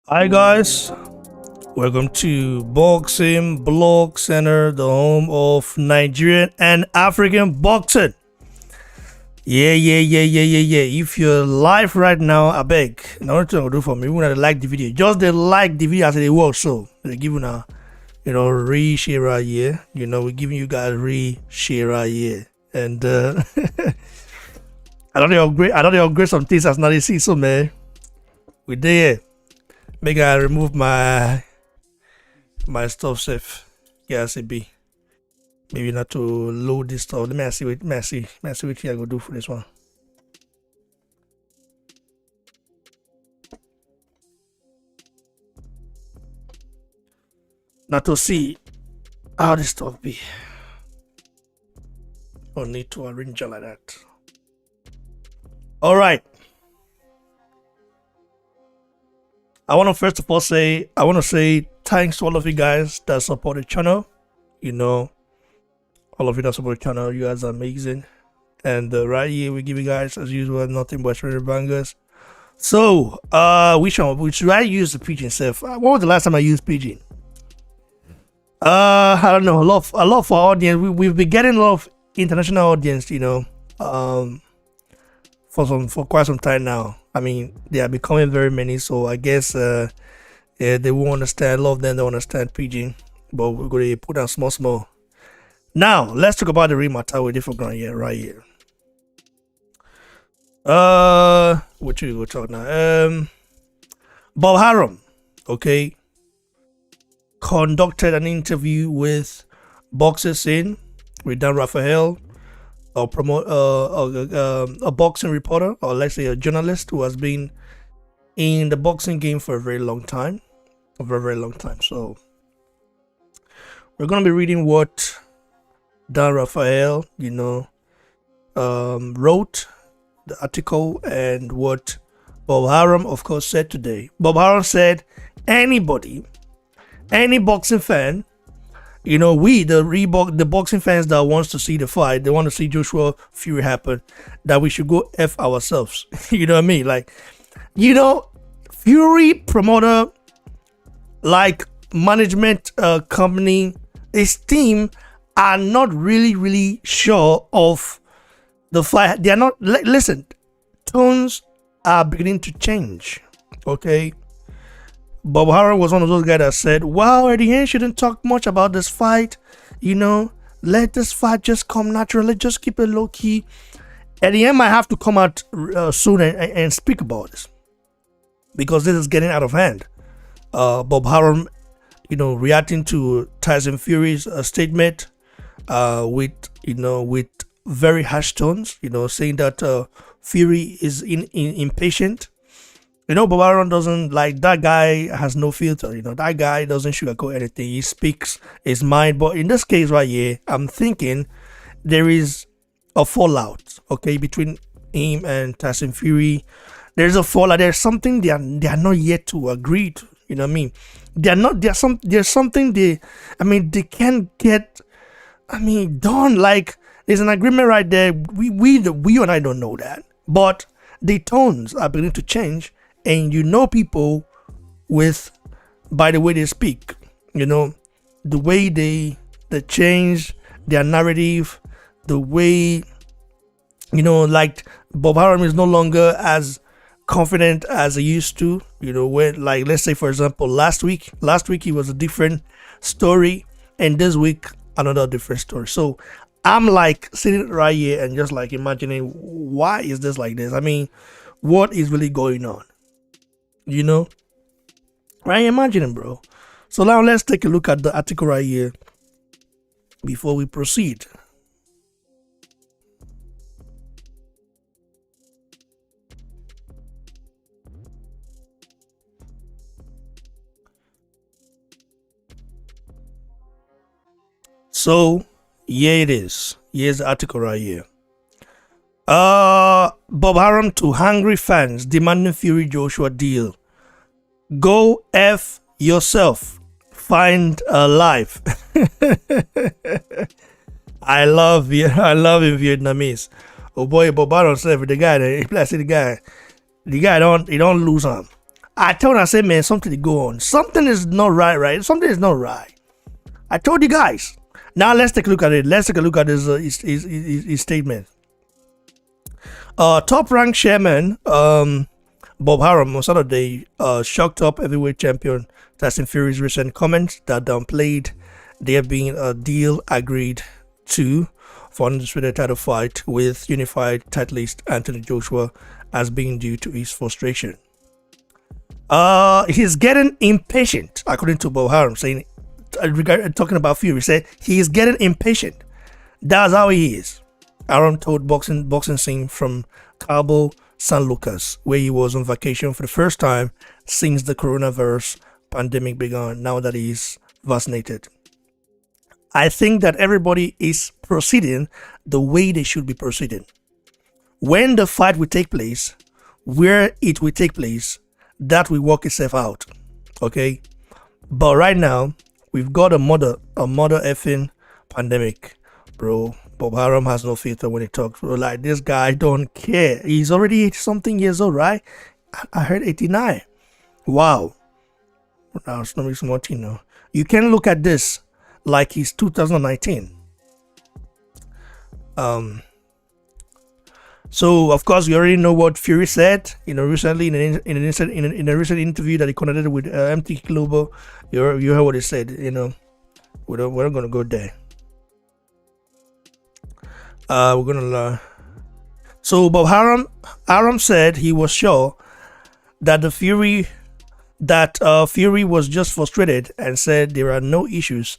Hi guys, welcome to Boxing Blog Center, the home of Nigerian and African boxing. Yeah. If you're live right now, I beg, nothing to do for me. You want to like the video, just they like the video as it works. So they're giving a, re-share right here. We're giving you guys re-share right here, and I don't upgrade some things as not see. So man, we there. Make I remove my stuff safe. Yeah, CB. Maybe not to load this stuff. Let me see what I go do for this one. Now to see how this stuff be. Don't need to arrange it like that. All right. I want to first of all say thanks to all of you guys that support the channel. You know, all of you that support the channel, you guys are amazing. And right here we give you guys as usual nothing but straight bangers. So which should I use the pigeon self? When was the last time I used pigeon? I don't know. A lot for our audience. We've been getting a lot of international audience, you know, for quite some time now. I mean, they are becoming very many, so I guess yeah, they won't understand. A lot of them don't understand pidgin, but we're going to put down small. Now let's talk about the rematch with different ground here, right here. What you go talk now? Bob Arum, okay, conducted an interview with Boxer Scene with Dan Raphael, a boxing reporter, or let's say a journalist who has been in the boxing game for a very long time. So we're gonna be reading what Dan Raphael, you know, wrote the article and what Bob Arum, of course, said today. Bob Arum said, any boxing fan, you know, the boxing fans that wants to see the fight, they want to see Joshua Fury happen, that we should go F ourselves. You know what I mean? Like, you know, Fury promoter, like management company, his team are not really sure of the fight. They are not, listen, tones are beginning to change, okay? Bob Arum was one of those guys that said, wow, at the end shouldn't talk much about this fight, you know, let this fight just come naturally, just keep it low key. At the end, I have to come out soon and speak about this, because this is getting out of hand. Bob Arum, you know, reacting to Tyson Fury's statement with very harsh tones, you know, saying that Fury is impatient. You know, Bob Arum doesn't, like, that guy has no filter, you know, that guy doesn't sugarcoat anything, he speaks his mind. But in this case right here, I'm thinking there is a fallout, okay, between him and Tyson Fury. There's a fallout, there's something they are not yet to agree to, you know what I mean? There's something they can't get, done. Like, there's an agreement right there. We and I don't know that, but the tones are beginning to change, and you know, people by the way they speak, you know, the way they change their narrative, the way, you know, like Bob Arum is no longer as confident as he used to, you know, when, like, let's say for example, last week he was a different story, and this week another different story. So I'm like sitting right here and just like imagining, why is this like this? I mean, what is really going on? You know, right? Imagining, bro. So now let's take a look at the article right here before we proceed. So here it is. Here's the article right here. Bob Arum to hungry fans demanding Fury Joshua deal. Go F yourself. Find a life. I love in Vietnamese. Oh boy, Bob Arum said the guy don't lose on. I told him, I said, man, something to go on. Something is not right? Something is not right. I told you guys. Now let's take a look at it. Let's take a look at his statement. Top ranked chairman Bob Arum on Saturday shocked up heavyweight champion Tyson Fury's recent comments that downplayed there being a deal agreed to for an undisputed title fight with unified titleist Anthony Joshua as being due to his frustration. He's getting impatient, according to Bob Arum, saying, talking about Fury, said he is getting impatient. That's how he is. Arum told boxing scene from Cabo San Lucas, where he was on vacation for the first time since the coronavirus pandemic began, now that he's vaccinated. I think that everybody is proceeding the way they should be proceeding. When the fight will take place, where it will take place, that will work itself out. Okay? But right now, we've got a mother effing pandemic, bro. Bob Arum has no filter when he talks, bro. Like, this guy don't care. He's already 80 something years old, right? I heard 89. Wow. Now it's not small thing, no. You can look at this like it's 2019. So of course we already know what Fury said. Recently in a recent interview that he conducted with MT Global, you heard what he said. We're not gonna go there. We're gonna learn. So Bob Arum said he was sure that Fury was just frustrated and said there are no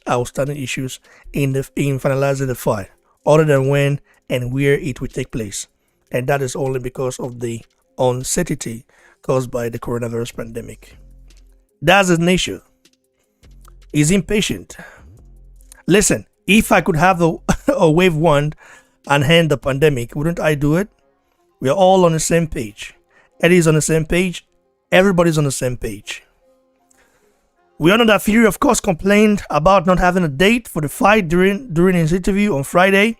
outstanding issues in finalizing the fight, other than when and where it will take place, and that is only because of the uncertainty caused by the coronavirus pandemic. That's his nature. He's impatient. Listen, if I could have a wave wand and end the pandemic, wouldn't I do it? We are all on the same page. Eddie's on the same page. Everybody's on the same page. We all know that Fury, of course, complained about not having a date for the fight during his interview on Friday,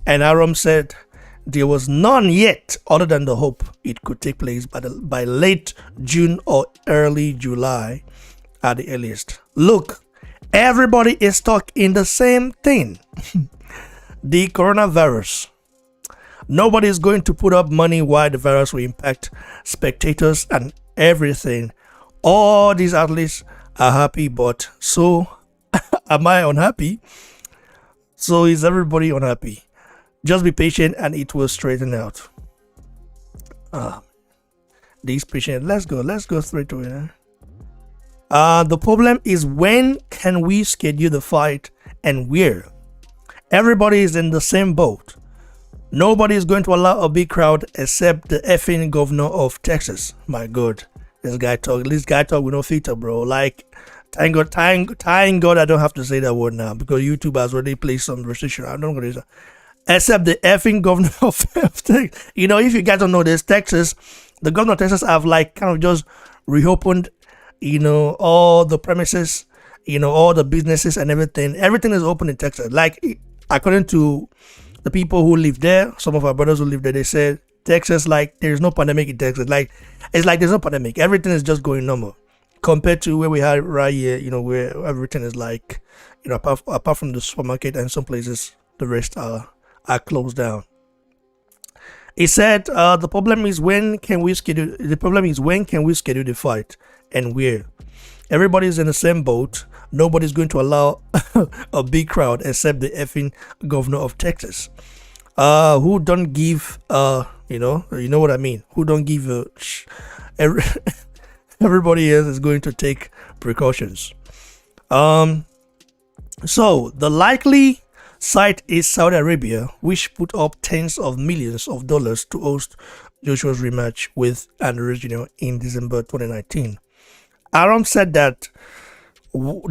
and Arum said there was none yet, other than the hope it could take place by late June or early July at the earliest. Look, everybody is stuck in the same thing. The coronavirus. Nobody is going to put up money while the virus will impact spectators and everything. All these athletes are happy, but so am I unhappy? So is everybody unhappy? Just be patient and it will straighten out. These patient. Let's go straight to it. The problem is, when can we schedule the fight and where? Everybody is in the same boat. Nobody is going to allow a big crowd except the effing governor of Texas. My God, this guy talk with no filter, bro. Like, thank God I don't have to say that word now, because YouTube has already placed some restriction. I'm not going to say, except the effing governor of Texas. If you guys don't know this, Texas, the governor of Texas have like kind of just reopened, all the premises, all the businesses and everything. Everything is open in Texas. Like, according to the people who live there, some of our brothers who live there, they said Texas, like, there's no pandemic in Texas. Like, it's like there's no pandemic. Everything is just going normal compared to where we had right here, where everything is like, apart from the supermarket and some places, the rest are closed down. He said the problem is when can we schedule the fight and where? Everybody's in the same boat. Nobody's going to allow a big crowd except the effing governor of Texas, who don't give you know what I mean, who don't give a everybody else is going to take precautions. So the likely site is Saudi Arabia, which put up tens of millions of dollars to host Joshua's rematch with Andrews Jr. in December 2019. Arum said that was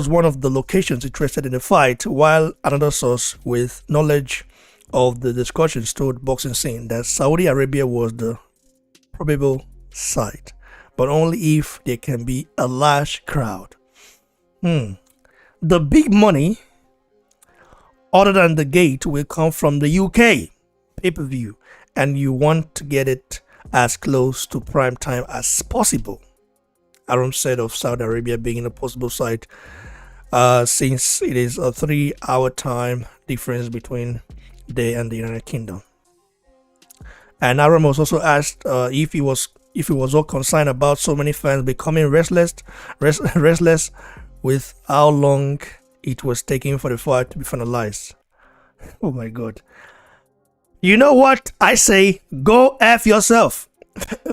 one of the locations interested in the fight, while another source with knowledge of the discussions told Boxing Scene that Saudi Arabia was the probable site, but only if there can be a large crowd. The big money, other than the gate, will come from the UK pay-per-view, and you want to get it as close to prime time as possible. Arum said of Saudi Arabia being a possible site, since it is a 3-hour time difference between they and the United Kingdom. And Arum was also asked if he was all concerned about so many fans becoming restless with how long it was taking for the fight to be finalized. Oh my God. You know what I say? Go F yourself.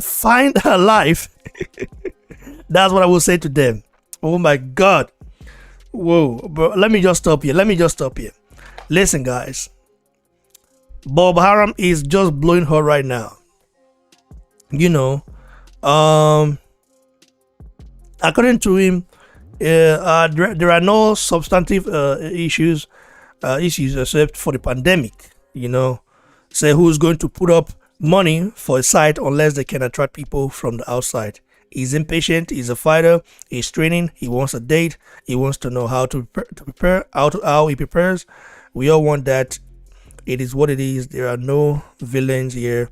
Find a life. That's what I will say to them. Oh my God. Whoa, bro. Let me just stop here. Listen, guys. Bob Arum is just blowing her right now. According to him, There are no substantive issues except for the pandemic. Say who's going to put up money for a site unless they can attract people from the outside. He's impatient. He's a fighter. He's training. He wants a date. He wants to know how to prepare, how he prepares. We all want that. It is what it is. There are no villains here,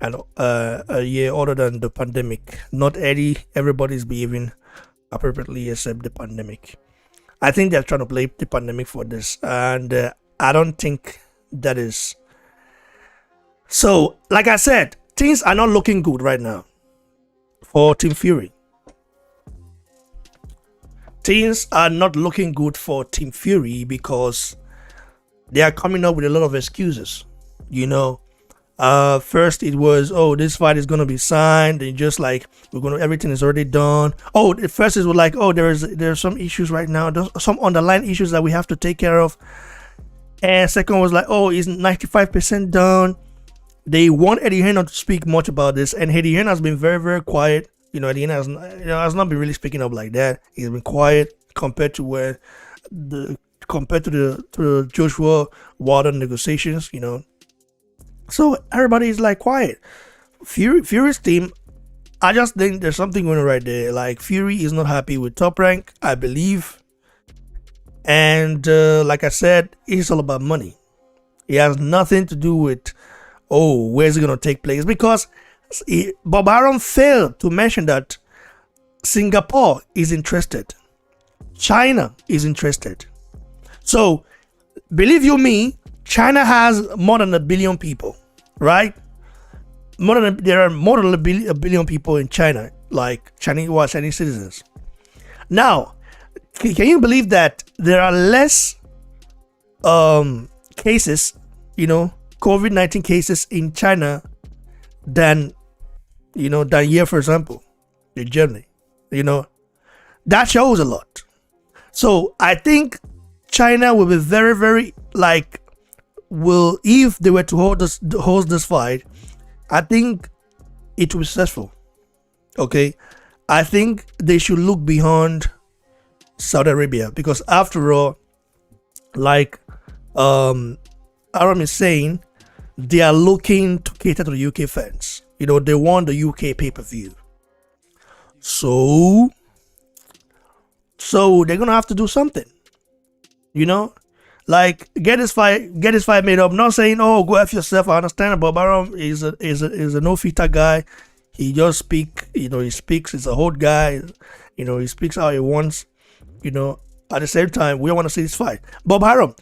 and a year other than the pandemic. Not everybody's behaving appropriately except the pandemic. I think they're trying to blame the pandemic for this, and I don't think that is so. Like I said, things are not looking good right now for Team Fury. Things are not looking good for Team Fury because they are coming up with a lot of excuses. You know, first it was, oh, this fight is gonna be signed, and just like everything is already done. Oh, at first it was like, oh, there's some issues right now, there's some underlying issues that we have to take care of. And second was like, oh, it's 95% done. They want Eddie Hearn not to speak much about this, and Eddie Hearn has been very, very quiet. Eddie Hearn has not been really speaking up like that. He's been quiet compared to the Joshua Wilder negotiations. So everybody is like quiet. Fury's team, I just think there's something going on right there. Like Fury is not happy with Top Rank, I believe, and like I said, it's all about money. It has nothing to do with where's it gonna take place, because Bob Arum failed to mention that Singapore is interested, China is interested. So believe you me, China has more than a billion people, right? There are more than a billion people in China, like Chinese citizens. Now, can you believe that there are less cases, COVID-19 cases in China than here, for example, in Germany? That shows a lot. So I think China will be very, very if they were to host this fight, I think it will be successful. Okay, I think they should look beyond Saudi Arabia, because after all, like Arum is saying, they are looking to cater to the UK fans. They want the UK pay-per-view. So they're gonna have to do something. Like get this fight made up. Not saying, oh, go F yourself. I understand, but Arum is a no filter guy. He just speaks. He speaks. He's a hot guy. He speaks how he wants. At the same time, we don't want to see this fight. Bob Arum,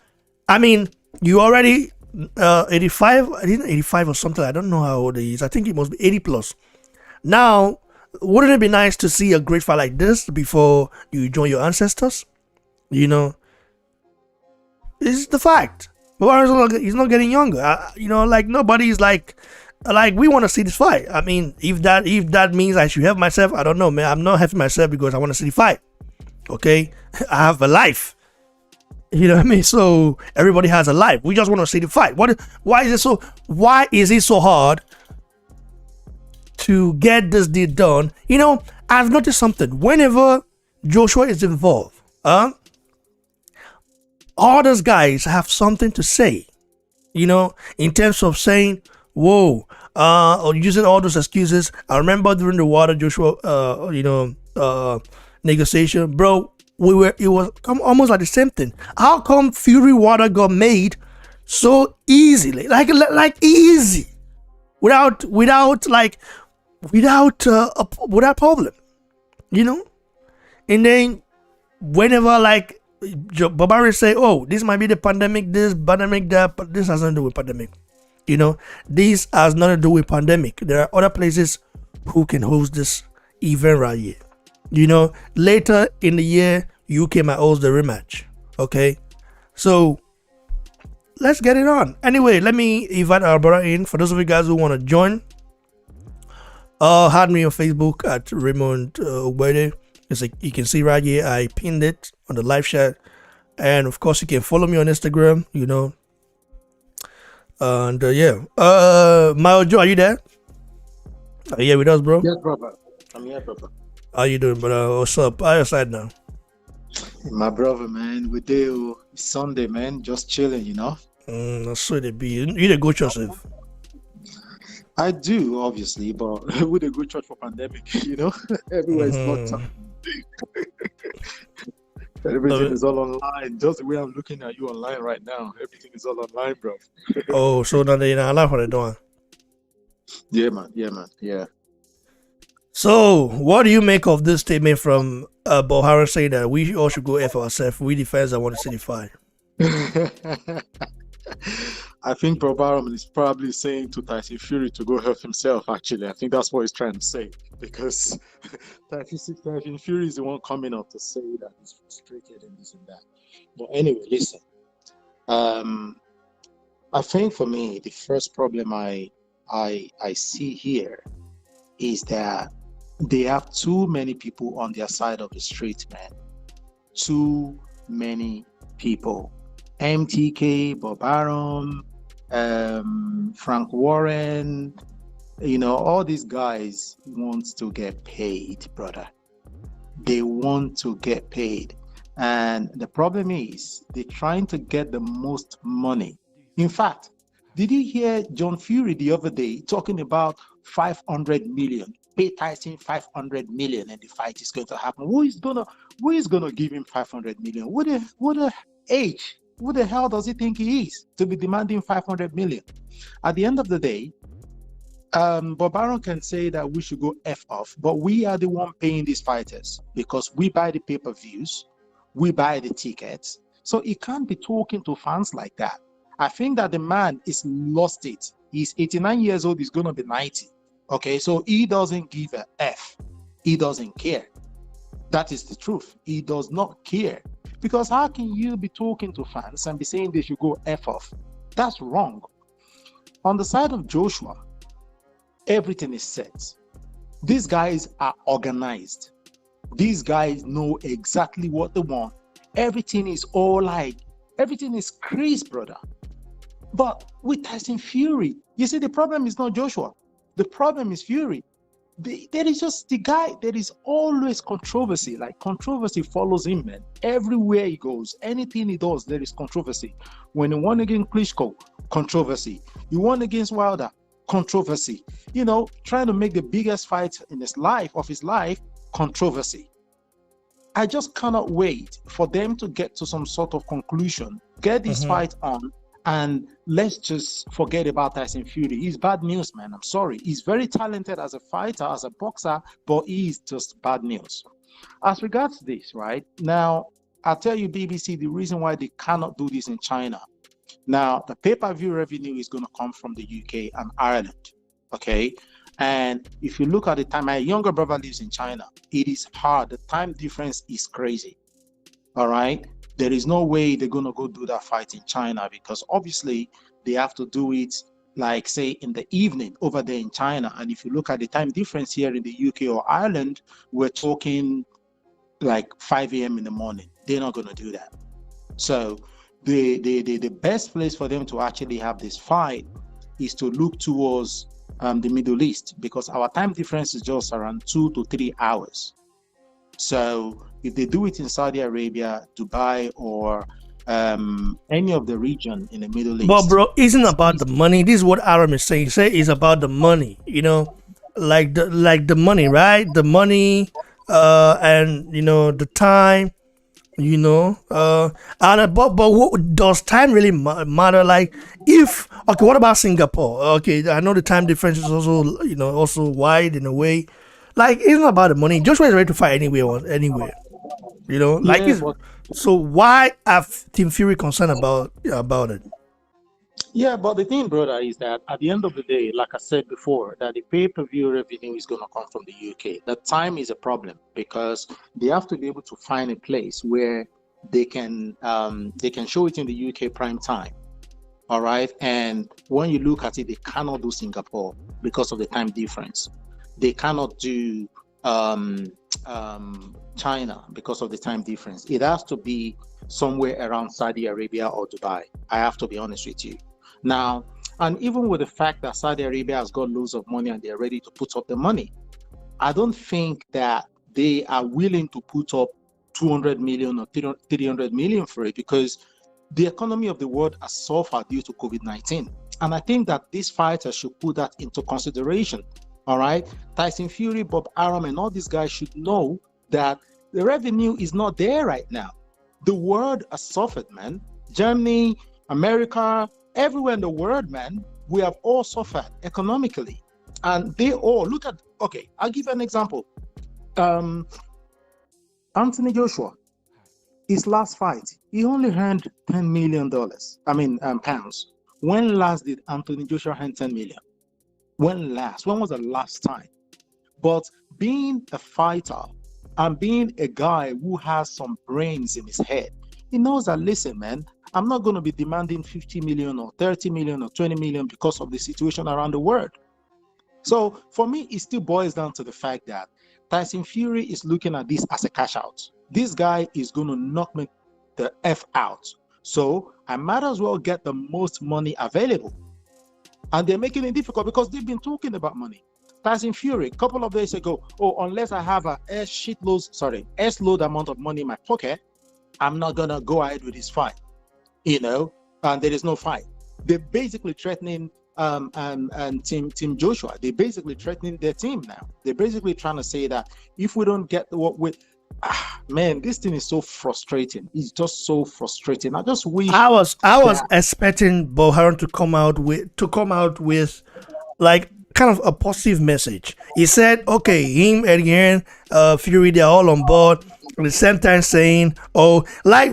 I mean, you already 85. I think 85 or something. I don't know how old he is. I think he must be 80 plus. Now, wouldn't it be nice to see a great fight like this before you join your ancestors? It's the fact. But he's not getting younger. Like nobody's like we want to see this fight. I mean, if that means I should have myself, I don't know, man. I'm not having myself because I want to see the fight. Okay, I have a life. You know what I mean? So everybody has a life. We just want to see the fight. Why is it so hard to get this deal done? I've noticed something. Whenever Joshua is involved, all those guys have something to say, in terms of saying, whoa, or using all those excuses. I remember during the Wilder Joshua, negotiation, bro, it was almost like the same thing. How come Fury Wilder got made so easily, like easy, without problem, and then whenever Babari say, oh, this might be the pandemic, this pandemic, that, but this has nothing to do with pandemic. This has nothing to do with pandemic. There are other places who can host this event right here. Later in the year, UK might host the rematch. Okay, so let's get it on. Anyway, let me invite our brother in. For those of you guys who want to join, add me on Facebook at Raymond Obede. You can see right here, I pinned it on the live chat, and of course you can follow me on Instagram. And Mayo Joe, are you there? Are you here with us, bro? Yes, brother. I'm here, brother. How you doing, brother? What's up? How your side now? My brother, man, we do Sunday, man, just chilling, That's so they be. You the go Joseph. I do, obviously, but with a good church for pandemic, everywhere is locked up. Mm-hmm. Everything No, is all online. Just the way I'm looking at you online right now, everything is all online, bro. oh, so now they not allowed for the doing. Yeah, man. Yeah, man. Yeah. So, what do you make of this statement from Bohara saying that we all should go F ourselves? We the fans that want to see the fight. I think Probarum is probably saying to Tyson Fury to go help himself, actually. I think that's what he's trying to say. Because Tyson Fury is the one coming up to say that he's frustrated and this and that. But anyway, listen. Um, I think for me, the first problem I see here is that they have too many people on their side of the street, man. Too many people. MTK, Bob Arum, Frank Warren, all these guys want to get paid, brother. They want to get paid. And the problem is they're trying to get the most money. In fact, did you hear John Fury the other day talking about 500 million? Pay Tyson 500 million and the fight is going to happen. Who is gonna give him 500 million? What a age? Who the hell does he think he is to be demanding 500 million? At the end of the day, Bob Arum can say that we should go F off, but we are the one paying these fighters because we buy the pay-per-views, we buy the tickets. So he can't be talking to fans like that. I think that the man is lost it. He's 89 years old, he's gonna be 90. Okay, so he doesn't give a F. He doesn't care. That is the truth. He does not care. Because how can you be talking to fans and be saying they should go F off? That's wrong. On the side of Joshua, everything is set. These guys are organized. These guys know exactly what they want. Everything is everything is crazy, brother. But with Tyson Fury, you see, the problem is not Joshua. The problem is Fury. There is just the guy, there is always controversy. Like controversy follows him, man. Everywhere he goes, anything he does, there is controversy. When he won against Klitschko, controversy. He won against Wilder, controversy. Trying to make the biggest fight in his life, controversy. I just cannot wait for them to get to some sort of conclusion, get this Mm-hmm. fight on, and let's just forget about Tyson Fury. He's bad news, man. I'm sorry. He's very talented as a fighter, as a boxer, but he's just bad news. As regards this, right now, I'll tell you, BBC, the reason why they cannot do this in China. Now, the pay-per-view revenue is going to come from the UK and Ireland, okay? And if you look at the time, my younger brother lives in China. It is hard. The time difference is crazy, all right? There is no way they're going to go do that fight in China because obviously they have to do it like, say, in the evening over there in China. And if you look at the time difference here in the UK or Ireland, we're talking like 5 a.m. in the morning. They're not going to do that. So the best place for them to actually have this fight is to look towards the Middle East because our time difference is just around 2 to 3 hours. So if they do it in Saudi Arabia, Dubai, or any of the region in the Middle But East, bro, isn't it's about the easy. money. This is what Aram is saying. Say it's about the money. Like the money, right? The money, and the time. But what, does time really matter? Like, if okay, what about Singapore? Okay, I know the time difference is also wide in a way. Like, it's not about the money. Joshua is ready to fight anywhere or anywhere. Like Yeah, it's but so why have Team Fury concerned about it? yeah, but the thing, brother, is that at the end of the day, like I said before, that the pay-per-view revenue is going to come from the UK. The time is a problem because they have to be able to find a place where they can show it in the UK prime time. All right. And when you look at it, they cannot do Singapore because of the time difference. They cannot do China because of the time difference. It has to be somewhere around Saudi Arabia or Dubai. I have to be honest with you. Now, and even with the fact that Saudi Arabia has got loads of money and they're ready to put up the money, I don't think that they are willing to put up 200 million or 300 million for it, because the economy of the world has suffered due to COVID-19. And I think that these fighters should put that into consideration. All right. Tyson Fury, Bob Arum, and all these guys should know that the revenue is not there right now. The world has suffered, man. Germany, America, everywhere in the world, man, we have all suffered economically. And they all look at, okay, I'll give you an example. Anthony Joshua, his last fight, he only earned $10 million. Pounds. When last did Anthony Joshua earn 10 million? When last? When was the last time? But being a fighter and being a guy who has some brains in his head, he knows that, listen, man, I'm not going to be demanding 50 million or 30 million or 20 million because of the situation around the world. So for me, it still boils down to the fact that Tyson Fury is looking at this as a cash out. This guy is going to knock me the F out. So I might as well get the most money available. And they're making it difficult because they've been talking about money. Tyson Fury, a couple of days ago, unless I have a S-load amount of money in my pocket, I'm not going to go ahead with this fight. And there is no fight. They're basically threatening and Team Joshua. They're basically threatening their team now. They're basically trying to say that if we don't get what we, man, this thing is so frustrating. It's just so frustrating. I just wish I was expecting Bob Arum to come out with like kind of a positive message. He said, okay, him, Eddie Fury, they're all on board. At the same time saying, why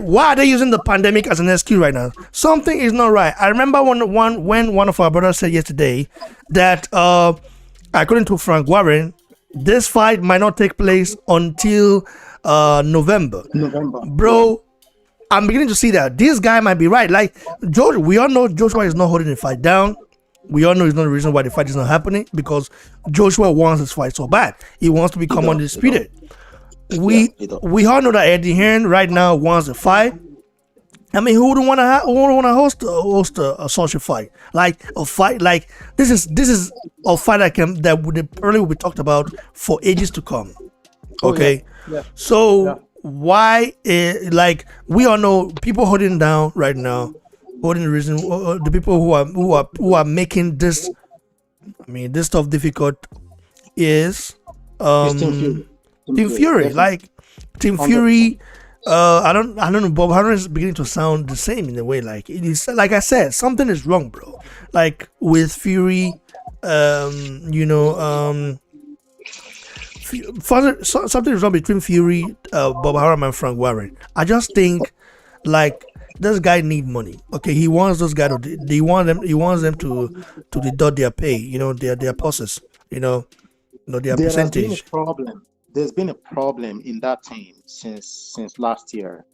are they using the pandemic as an excuse right now? Something is not right. I remember when one of our brothers said yesterday that according to Frank Warren, this fight might not take place until November. Bro, I'm beginning to see that this guy might be right. Like George, we all know Joshua is not holding the fight down. We all know it's not the reason why the fight is not happening, because Joshua wants this fight so bad. He wants to become undisputed. We all know that Eddie Hearn right now wants a fight. I mean, who wouldn't want to host a such a fight? Like a fight like this is a fight that would probably be talked about for ages to come. Okay, so why? Like we all know people holding down right now, holding the reason the people who are making this. I mean, this stuff difficult is Team Fury, like Team Fury. I don't know. Bob Arum is beginning to sound the same in a way. Like it is, like I said, something is wrong, bro. Like with Fury, something is wrong between Fury, Bob Arum, and Frank Warren. I just think, like, this guy need money. Okay, he wants those guys to. He wants them to deduct their pay. Their process. Their percentage. There's been a problem in that team since last year.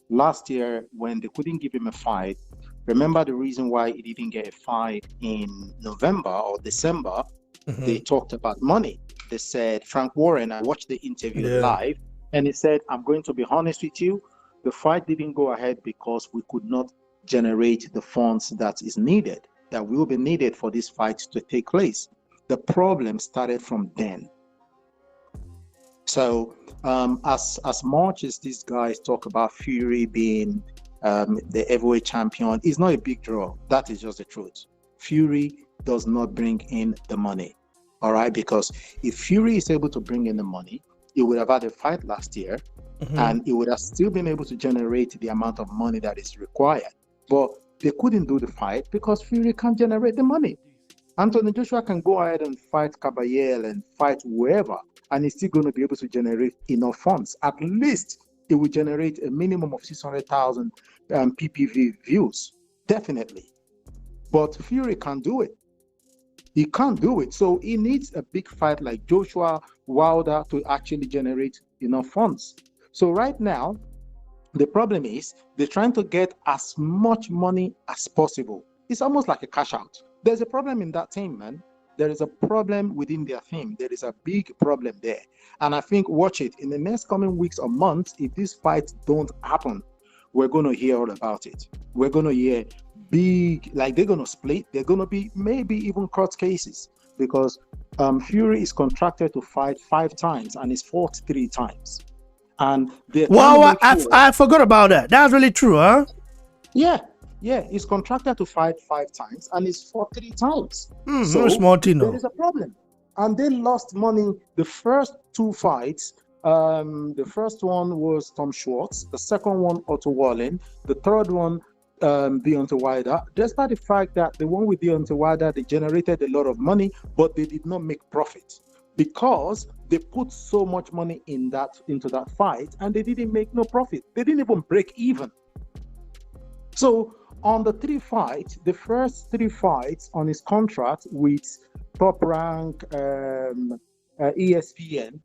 Last year, when they couldn't give him a fight, remember the reason why he didn't get a fight in November or December? Mm-hmm. They talked about money. They said, Frank Warren, I watched the interview live, and he said, I'm going to be honest with you, the fight didn't go ahead because we could not generate the funds that will be needed for this fight to take place. The problem started from then. So as much as these guys talk about Fury being the heavyweight champion, it's not a big draw. That is just the truth. Fury does not bring in the money, all right? Because if Fury is able to bring in the money, he would have had a fight last year, and he would have still been able to generate the amount of money that is required. But they couldn't do the fight because Fury can't generate the money. Anthony Joshua can go ahead and fight Caballero and fight whoever, and he's still going to be able to generate enough funds. At least it will generate a minimum of 600,000 PPV views, definitely. But Fury can't do it. He can't do it. So he needs a big fight like Joshua Wilder to actually generate enough funds. So right now, the problem is they're trying to get as much money as possible. It's almost like a cash out. There's a problem in that team, man. There is a problem within their team. There is a big problem there. And I think, watch it, in the next coming weeks or months, if these fights don't happen, we're going to hear all about it. We're going to hear big, like they're going to split. They're going to be maybe even court cases, because Fury is contracted to fight 5 times and he's fought 3 times. And they're trying to Wow, make sure. I forgot about that. That's really true, huh? Yeah, yeah, he's contracted to fight 5 times and he's fought 3 times. No So small thing, there no. is a problem. And they lost money the first 2 fights. The first one was Tom Schwartz, the second one Otto Wallin, the third one Deontay Wilder. Despite the fact that the one with Deontay Wilder, they generated a lot of money, but they did not make profit because they put so much money into that fight and they didn't make no profit. They didn't even break even. So on the first 3 fights on his contract with top rank ESPN,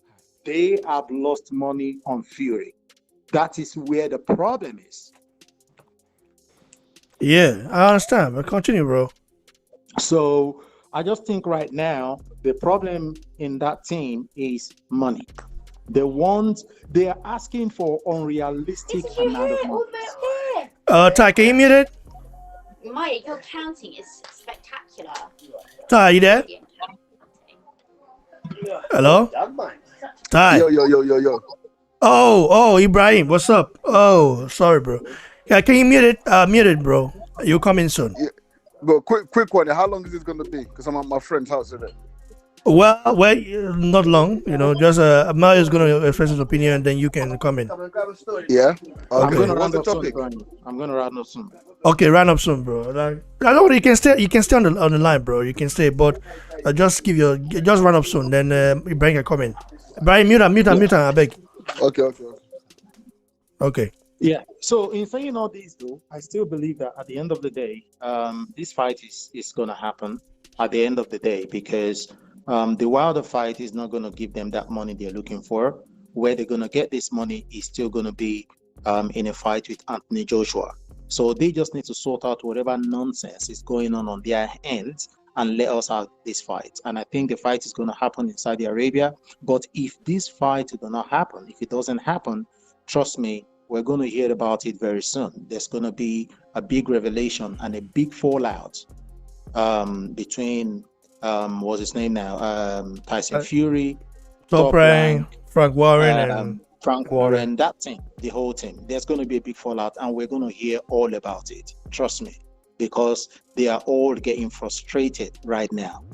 they have lost money on Fury. That is where the problem is. Yeah, I understand. But continue, bro. So I just think right now the problem in that team is money. They are asking for unrealistic amount of money. Ty, can you mute it? Mike, your counting is spectacular. Ty, you there? Hello? Ty. Yo. Oh, Ibrahim, what's up? Oh, sorry, bro. Yeah, can you mute it? Mute it, bro. You're coming soon. Yeah. But quick one. How long is this gonna be? Because I'm at my friend's house today. Well, not long. Just Mario is gonna express his opinion, and then you can comment. Yeah. I'm Okay. gonna What's round the up soon. topic? Brian. I'm gonna round up soon. Okay, round up soon, bro. Like, I know you can stay. You can stay on the line, bro. You can stay, but just run up soon. Then Ibrahim can comment. Ibrahim, mute, I beg. Okay. Okay. Yeah. So in saying all this, though, I still believe that at the end of the day, this fight is gonna happen at the end of the day because the Wilder fight is not gonna give them that money they're looking for. Where they're gonna get this money is still gonna be in a fight with Anthony Joshua. So they just need to sort out whatever nonsense is going on their end and let us have this fight. And I think the fight is going to happen in Saudi Arabia. But if this fight does not happen, if it doesn't happen, trust me, we're going to hear about it very soon. There's going to be a big revelation and a big fallout between what's his name now? Tyson Fury, Top Rank, Frank Warren, and Frank Warren, that team, the whole team. There's going to be a big fallout, and we're going to hear all about it. Trust me, because they are all getting frustrated right now.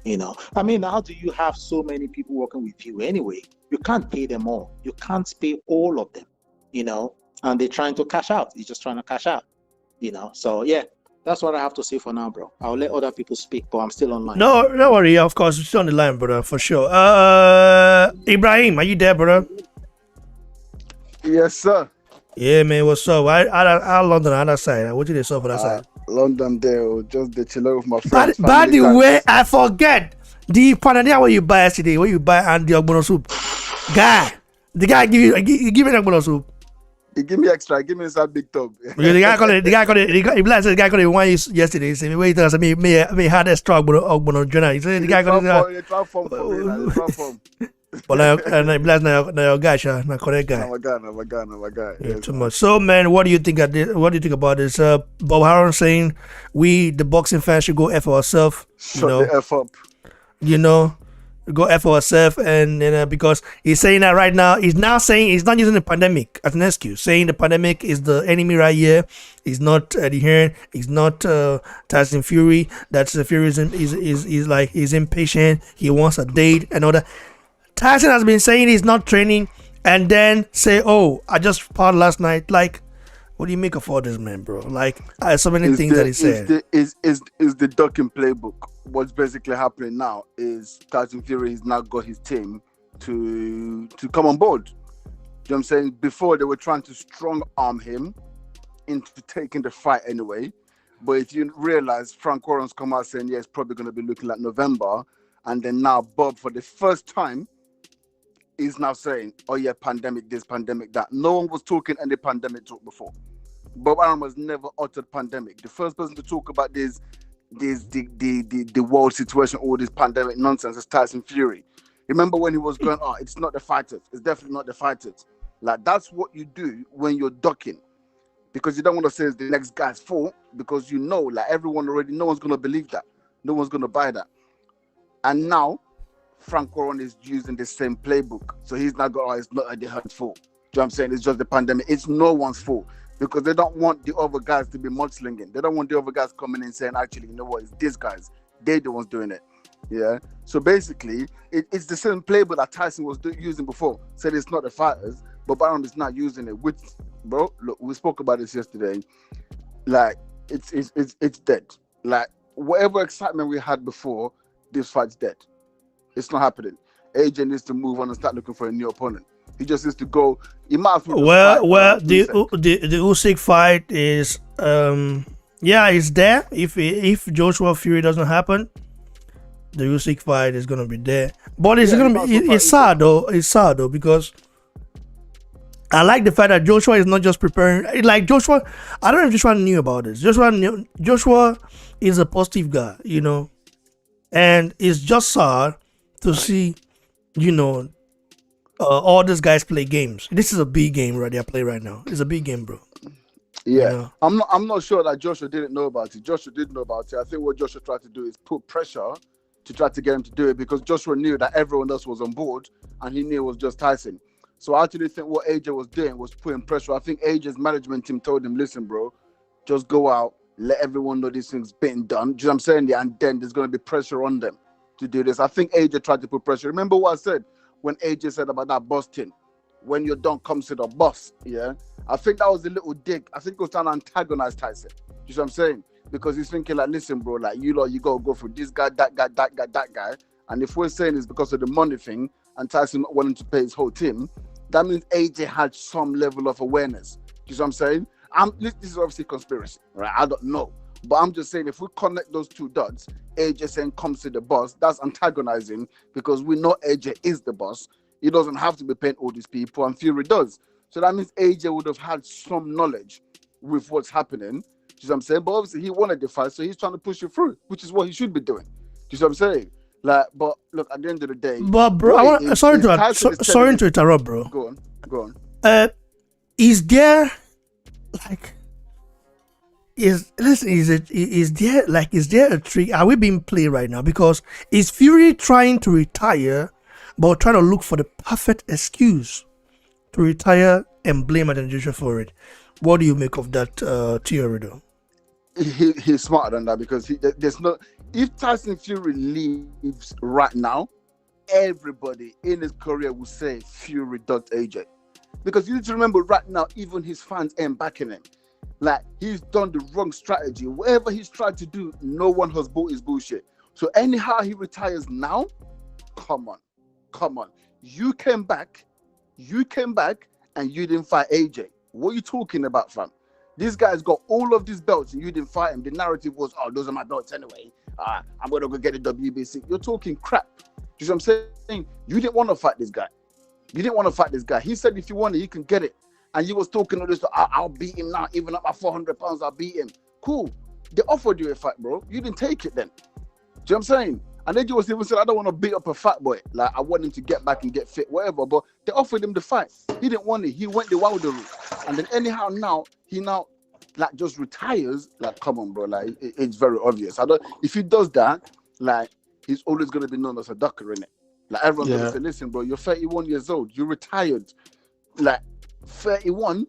I mean, how do you have so many people working with you anyway? You can't pay them all. You can't pay all of them. And they're trying to cash out. He's just trying to cash out. So yeah. That's what I have to say for now, bro. I'll let other people speak, but I'm still online. No, don't worry. Of course, you're still on the line, brother, for sure. Ibrahim, are you there, brother? Yes, sir. Yeah, man. What's up? I London on the other side. What you did so for that side? London there, just the chiller with my friends. By the way, I forget the panadilla what you buy yesterday. What you buy and the ogbono soup, guy. The guy give me the ogbono soup. He give me extra. Give me inside big tub. Because the guy called it one yesterday. He said, "Wait, I said me had extra ogbono journal." He said the guy called it. Transform for me. Transform. But now your guy, na correct guy. Oh my god. Yeah, too much. So, man, what do you think of this? What do you think about this? Bob Harron saying we, the boxing fans, should go F ourselves. Shut the F up. Go F ourselves, and because he's saying that right now, he's now saying he's not using the pandemic as an excuse, saying the pandemic is the enemy right here. He's not adherent. He's not Tyson Fury. That's Fury is impatient. He wants a date and all that. Tyson has been saying he's not training and then say, "Oh, I just fought last night." Like, what do you make of all this, man, bro? Like, so many things that he said. Is the ducking playbook? What's basically happening now is Tyson Fury has now got his team to come on board. You know what I'm saying? Before they were trying to strong arm him into taking the fight anyway. But if you realize Frank Warren's come out saying, yeah, it's probably going to be looking like November. And then now Bob, for the first time, is now saying, oh yeah, pandemic this, pandemic that. No one was talking any pandemic talk before. Bob Arum has never uttered pandemic. The first person to talk about the world situation, all this pandemic nonsense is Tyson Fury. Remember when he was going, oh, it's not the fighters. It's definitely not the fighters. Like, that's what you do when you're ducking. Because you don't want to say it's the next guy's fault, because like everyone already, no one's going to believe that. No one's going to buy that. And now, Frank Warren is using the same playbook. So he's not going, oh, it's not Eddie Hearn's fault. know what I'm saying? It's just the pandemic. It's no one's fault because they don't want the other guys to be mudslinging. They don't want the other guys coming in saying, actually, you know what? It's these guys. They're the ones doing it. Yeah. So basically, it's the same playbook that Tyson was using before. Said it's not the fighters, but Baron is not using it. Which, bro, look, we spoke about this yesterday. Like, it's dead. Like, whatever excitement we had before, this fight's dead. It's not happening. AJ needs to move on and start looking for a new opponent. He just needs to go. He might have to the Usyk fight is it's there. If Joshua Fury doesn't happen, the Usyk fight is gonna be there. But it's gonna be it's sad though. It's sad though because I like the fact that Joshua is not just preparing. Like Joshua, I don't know if Joshua knew about this. Joshua is a positive guy, you know, and it's just sad to see, you know, all these guys play games. This is a big game right there. Play right now. It's a big game, bro. Yeah, you know? I'm not sure that Joshua didn't know about it. Joshua did know about it. I think what Joshua tried to do is put pressure to try to get him to do it because Joshua knew that everyone else was on board and he knew it was just Tyson. So I actually think what AJ was doing was putting pressure. I think AJ's management team told him, listen, bro, just go out, let everyone know this thing's been done. Do you know what I'm saying? Yeah, and then there's going to be pressure on them to do this. I think AJ tried to put pressure. Remember what I said when AJ said about that boss thing? When you're done, comes to the boss. Yeah, I think that was a little dig. I think it was trying to antagonize Tyson. You know what I'm saying? Because he's thinking like, listen, bro, like you gotta go for this guy, that guy, that guy, that guy. And if we're saying it's because of the money thing and Tyson not wanting to pay his whole team, that means AJ had some level of awareness. You know what I'm saying? This is obviously conspiracy, right? I don't know. But I'm just saying, if we connect those two dots, AJ saying comes to the boss, that's antagonizing because we know AJ is the boss. He doesn't have to be paying all these people, and Fury does. So that means AJ would have had some knowledge with what's happening. You know what I'm saying? But obviously, he wanted the fight, so he's trying to push it through, which is what he should be doing. You know what I'm saying? Like, but look, at the end of the day, but bro, sorry to interrupt, bro. Go on. Is there like? Is there a trick? Are we being played right now? Because is Fury trying to retire, but trying to look for the perfect excuse to retire and blame administration for it? What do you make of that theory, though? He's smarter than that because there's no. If Tyson Fury leaves right now, everybody in his career will say Fury ducked AJ, because you need to remember right now, even his fans ain't backing him. Like, he's done the wrong strategy. Whatever he's tried to do, no one has bought his bullshit. So anyhow he retires now, come on. You came back and you didn't fight AJ. What are you talking about, fam? This guy's got all of these belts and you didn't fight him. The narrative was, oh, those are my belts anyway. I'm going to go get a WBC. You're talking crap. You know what I'm saying? You didn't want to fight this guy. He said if you want it, you can get it. And you was talking all this, I'll beat him now. Even up at 400 pounds, I'll beat him. Cool. They offered you a fight, bro. You didn't take it then. Do you know what I'm saying? And then you was even said, I don't want to beat up a fat boy. Like, I want him to get back and get fit, whatever. But they offered him the fight. He didn't want it. He went the Wilder route. And then anyhow now, he like just retires. Like, come on, bro. Like, it's very obvious. If he does that, like, he's always going to be known as a ducker, innit? Like, everyone's going to say, listen, bro, you're 31 years old. You retired. Like, 31,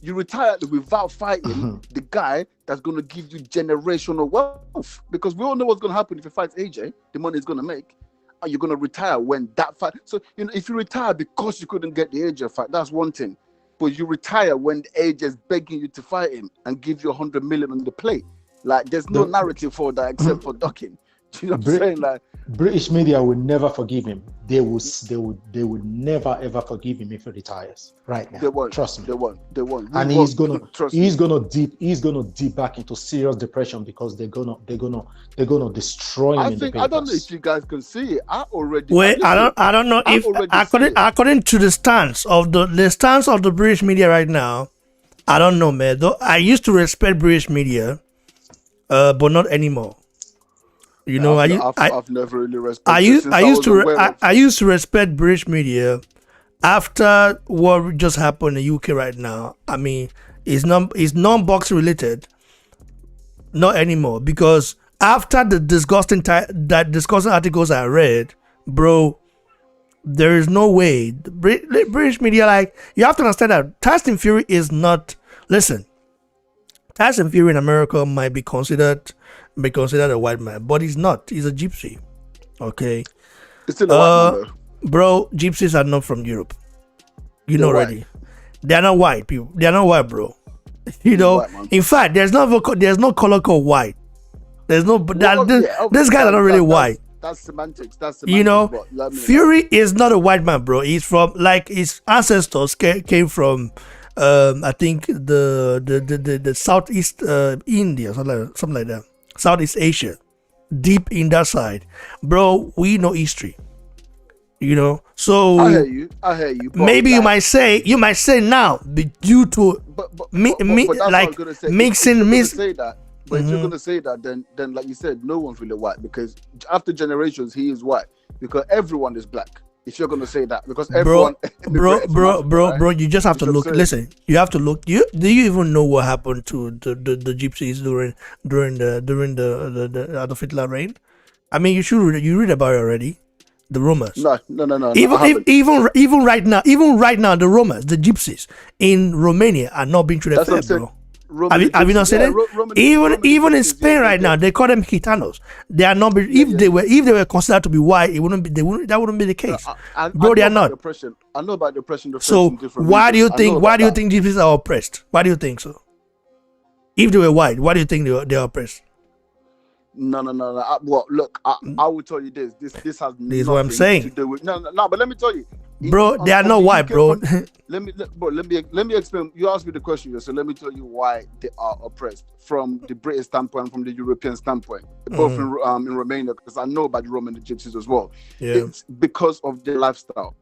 you retired without fighting the guy that's going to give you generational wealth. Because we all know what's going to happen if you fight AJ. The money is going to make. And you're going to retire when that fight. So, you know, if you retire because you couldn't get the AJ fight, that's one thing. But you retire when the AJ is begging you to fight him and give you 100 million on the plate. Like, there's no narrative for that except for ducking. Do you know what I'm saying? Like, British media will never forgive him. They would never ever forgive him if he retires right now. They won't. Trust me. They won't. And he's gonna dip back into serious depression because they're gonna destroy him. I don't know if you guys can see it. I don't know if according to the stance of the British media right now, I don't know, man. Though I used to respect British media, but not anymore. You know, I've never really respected. I used to respect British media after what just happened in the UK right now. I mean, it's non-boxing related, not anymore, because after the disgusting articles I read, bro, There is no way. The British media, like, you have to understand that Tyson Fury is not. Listen, Tyson Fury in America might be considered a white man, but he's not. He's a gypsy. Okay. It's still a white man, though. Bro, gypsies are not from Europe. You know They're already. white. They are not white people. They are not white, bro. You know. White, man. In fact, there's no color called white. There's no. These guys are not really white. That's semantics. You know, but let me- Fury is not a white man, bro. He's from, like, his ancestors came from, I think the Southeast India, something like that, Southeast Asia, deep in that side, bro. We know history, you know. So I hear you. But maybe like, you might say now, due to but that's what I was gonna say. mixing. But if you're gonna say that, then like you said, no one's really white, because after generations he is white, because everyone is black. If you're gonna say that, because everyone, bro, you just have to look. Saying. Listen, you have to look. Do you even know what happened to the gypsies during the Adolf Hitler reign? I mean, you read about it already. The Romans. No. Even right now, the Romans, the gypsies in Romania are not being treated fair, bro. Have you not seen it? Even in Spain right now, they call them Gitanos. They are not. If they were considered to be white, that wouldn't be the case, bro. They are not. I know about the oppression. So why do you think gypsies are oppressed? Why do you think so? If they were white, why do you think they are oppressed? No. Well, look, I will tell you this. This has This is what I'm saying. to do with no. But let me tell you, bro. They are not white, bro. Let me explain. You asked me the question, so let me tell you why they are oppressed from the British standpoint, from the European standpoint, both in Romania, because I know about the Roman Egyptians as well. Yeah. It's because of their lifestyle.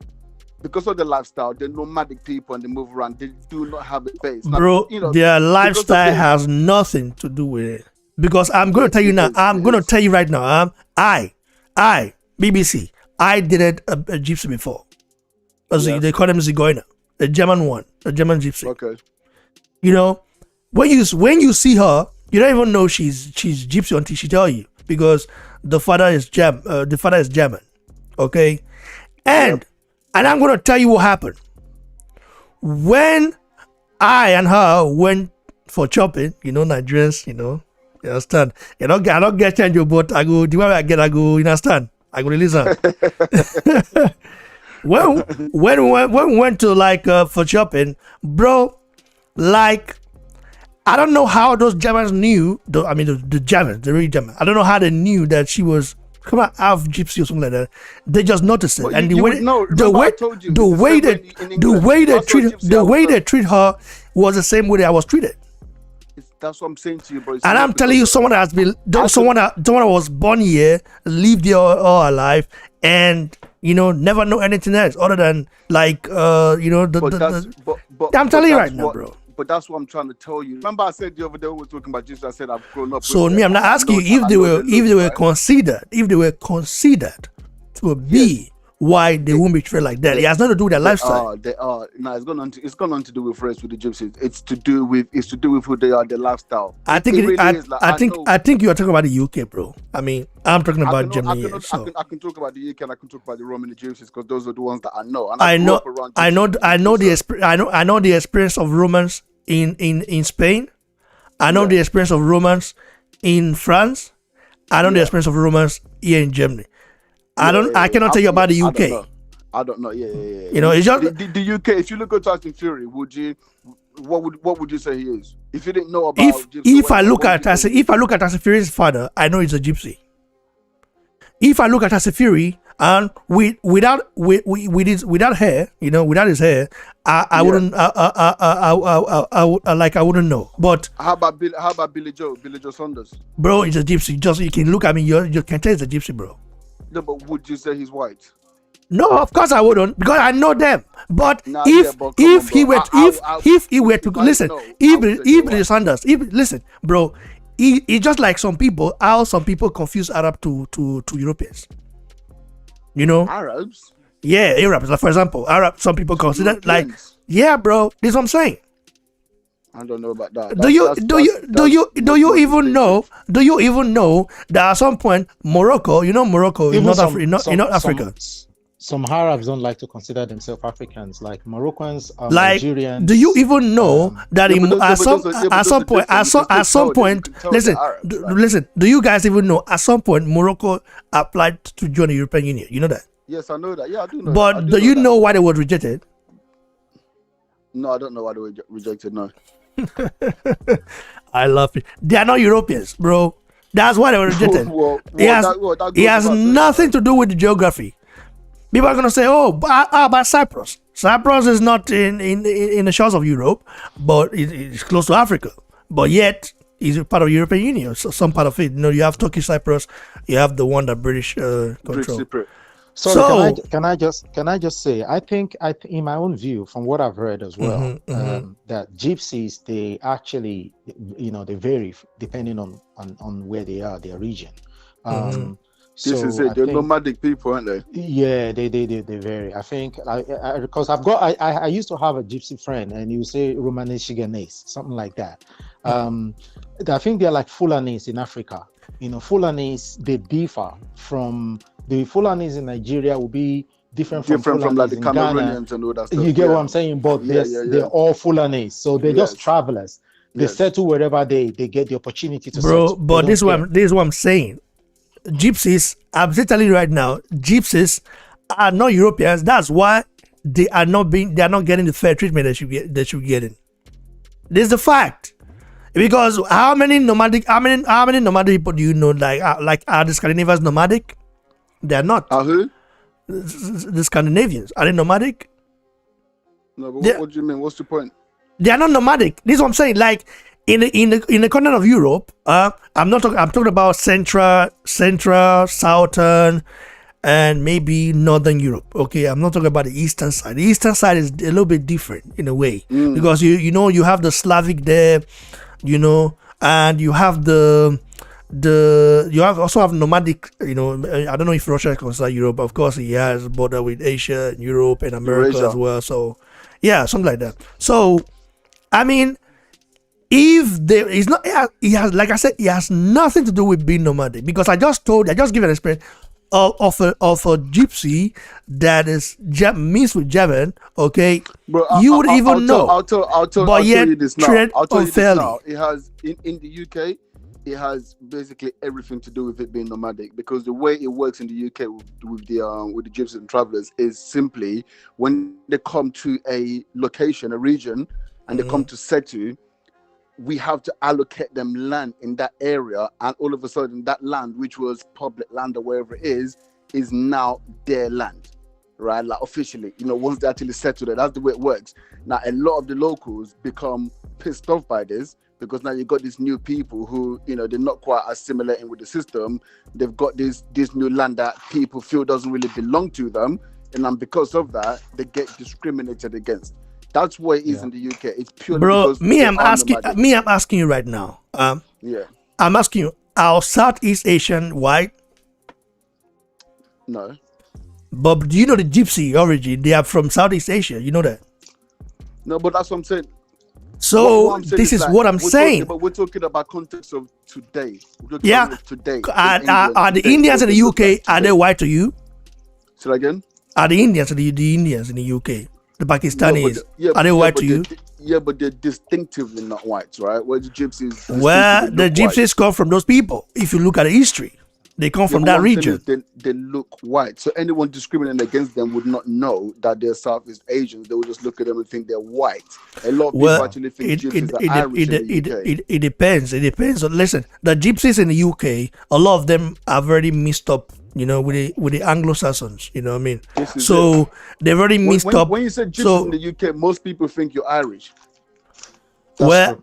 Because of the lifestyle, they're nomadic people and they move around. They do not have a base, bro. Their lifestyle has nothing to do with it. Because I'm going to tell you now. I'm going to tell you right now. I, BBC. I dated a gypsy before. They call them Zigeuner, a German one, a German gypsy. Okay. You know, when you see her, you don't even know she's gypsy until she tell you, because the father is German. Okay, and I'm going to tell you what happened when I and her went for shopping. You know, Nigerians. You understand? I don't get change, but I go. The way I get, I go. You understand? I go release her. when we went to for shopping, bro, like, I don't know how those Germans knew. The Germans, the real Germans. I don't know how they knew that she was half gypsy or something like that. They just noticed it, but and the way they treat her was the same way that I was treated. That's what I'm saying to you, bro. And I'm telling you, someone that was born here, lived here all her life, and never know anything else other than I'm telling you right now, bro. But that's what I'm trying to tell you. Remember, I said the other day we were talking about Jesus. I said I've grown up. So I'm not asking you if they were considered to be why they won't be treated like that. It has nothing to do with their lifestyle. They are. No, it's gone on to do with race with the gypsies. It's to do with who they are, their lifestyle. I think you are talking about the UK, bro. I mean, I'm talking about Germany. I can talk about the UK and I can talk about the Roman gypsies, because those are the ones that I know. And I know the experience of Romans in Spain. I know the experience of Romans in France. I know the experience of Romans here in Germany. I cannot tell you about the UK. I don't know. Yeah. It's just the UK. If you look at Tyson Fury, what would you say he is? If you didn't know about if I look at Tyson Fury's father, I know he's a gypsy. If I look at Tyson Fury and without hair, without his hair, I wouldn't I wouldn't know. But how about Billy Joe Saunders? Bro, he's a gypsy. Just you can look at me, you can tell he's a gypsy, bro. No, but would you say he's white? No, of course I wouldn't, because I know them. But if he were to listen, Billy Sanders, listen, bro, it's just like some people confuse Arab to Europeans. Arabs? Yeah, Arabs. Like, for example, some people consider Europeans. Bro, this is what I'm saying. I don't know about that. Do you even know that at some point Morocco, Morocco in North Africa. some Arabs don't like to consider themselves Africans, like Moroccans, Like, Nigerians. do you even know that Yeah, but in, those, yeah, at but some those are, yeah, but at those some are point different. You can still at some tell them. You point can tell listen they're Arabs. Like, listen, do you guys even know at some point Morocco applied to join the European Union? You know that? yes, I know that. Yeah, I do know that. I But do do know you that. know why they were rejected? No, I don't know why they were rejected. No. I love it. They are not Europeans, bro. That's why they were rejected. That It goes has without saying, nothing right? to do with the geography. People are gonna say, "Oh, how about Cyprus? Cyprus is not in the shores of Europe, but it's close to Africa. But yet, it's part of the European Union. So some part of it. You know, you have Turkish Cyprus, you have the one that British British control. Cypriot. Sorry, So, can I just say, I think in my own view, from what I've read as well, that gypsies, they actually, they vary depending on where they are, their region. This is it. They're nomadic people, aren't they? Yeah, they vary. I think because I used to have a gypsy friend, and he would say Romaneshiganese, something like that. I think they're like Fulanis in Africa. Fulanis, they differ from the Fulanis in Nigeria will be different from Fulanis like the in Ghana. Cameroonians and all that stuff. You get what I'm saying? But they're all Fulanis, so they're just travelers. They settle wherever they get the opportunity to settle. But this is what I'm saying. Gypsies, I'm telling you right now, gypsies are not Europeans. That's why they are not getting the fair treatment they should getting. This is the fact. Because how many nomadic people do you know, like are the Scandinavians nomadic? They are not. Who? The Scandinavians, are they nomadic? No, but what do you mean? What's the point? They are not nomadic. This is what I'm saying. Like in the continent of Europe, I'm talking about central, southern, and maybe northern Europe. Okay, I'm not talking about the eastern side. The eastern side is a little bit different in a way because you have the Slavic there, and you have also have nomadic. I don't know if Russia is considered Europe. Of course, it has a border with Asia, and Europe, and America as well. So yeah, something like that. So I mean, if there is not, it has, like I said, it has nothing to do with being nomadic, because I just give an experience of a gypsy that is mixed with German. Okay, bro, you would even know. I'll tell you this now. It has in the UK. It has basically everything to do with it being nomadic, because the way it works in the UK with the gypsies and travelers is simply when they come to a location, a region, and they come to settle, we have to allocate them land in that area, and all of a sudden that land, which was public land or wherever it is now their land, right? Like officially, once they actually settle there, that's the way it works. Now a lot of the locals become pissed off by this, because now you've got these new people who, they're not quite assimilating with the system. They've got this new land that people feel doesn't really belong to them, and then because of that, they get discriminated against. That's what it is in the UK. It's purely because I'm asking you right now. I'm asking you, are Southeast Asian white? No. But do you know the gypsy origin? They are from Southeast Asia. You know that? No, but that's what I'm saying. So this is what I'm saying. But we're talking about context of today. Yeah. Today. Are the Indians in the UK, are they white to you? Say that again? Are the Indians in the UK? The Pakistanis, are they white to you? But they're distinctively not white, right? Where the gypsies. Well, the gypsies come from those people. If you look at the history, they come from that region. They look white. So anyone discriminating against them would not know that they're Southeast Asians. They would just look at them and think they're white. A lot of people actually think gypsies are Irish in the UK. It depends. It depends. Listen, the gypsies in the UK, a lot of them are very mixed up. With the Anglo-Saxons, you know what I mean? So they've already mixed up. When you say gypsies in the UK, most people think you're Irish.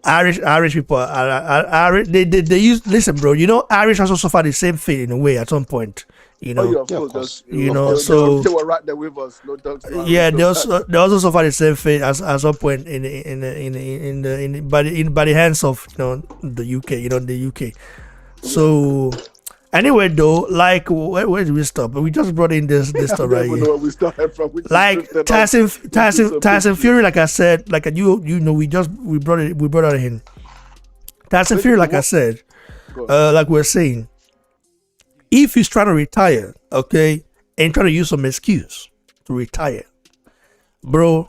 Irish people are Irish. They use. Listen, bro. Irish also suffer the same fate in a way at some point. Of course. So they were right there with us. No doubts. Yeah, they also suffer the same fate at some point by the hands of the UK. The UK. So. Anyway, though, like where did we stop? We just brought in this stuff right here. Where we started from. Like Tyson Fury, like I said, like we brought it in. Tyson Fury, like I said, like we're saying, if he's trying to retire, okay, and try to use some excuse to retire. Bro,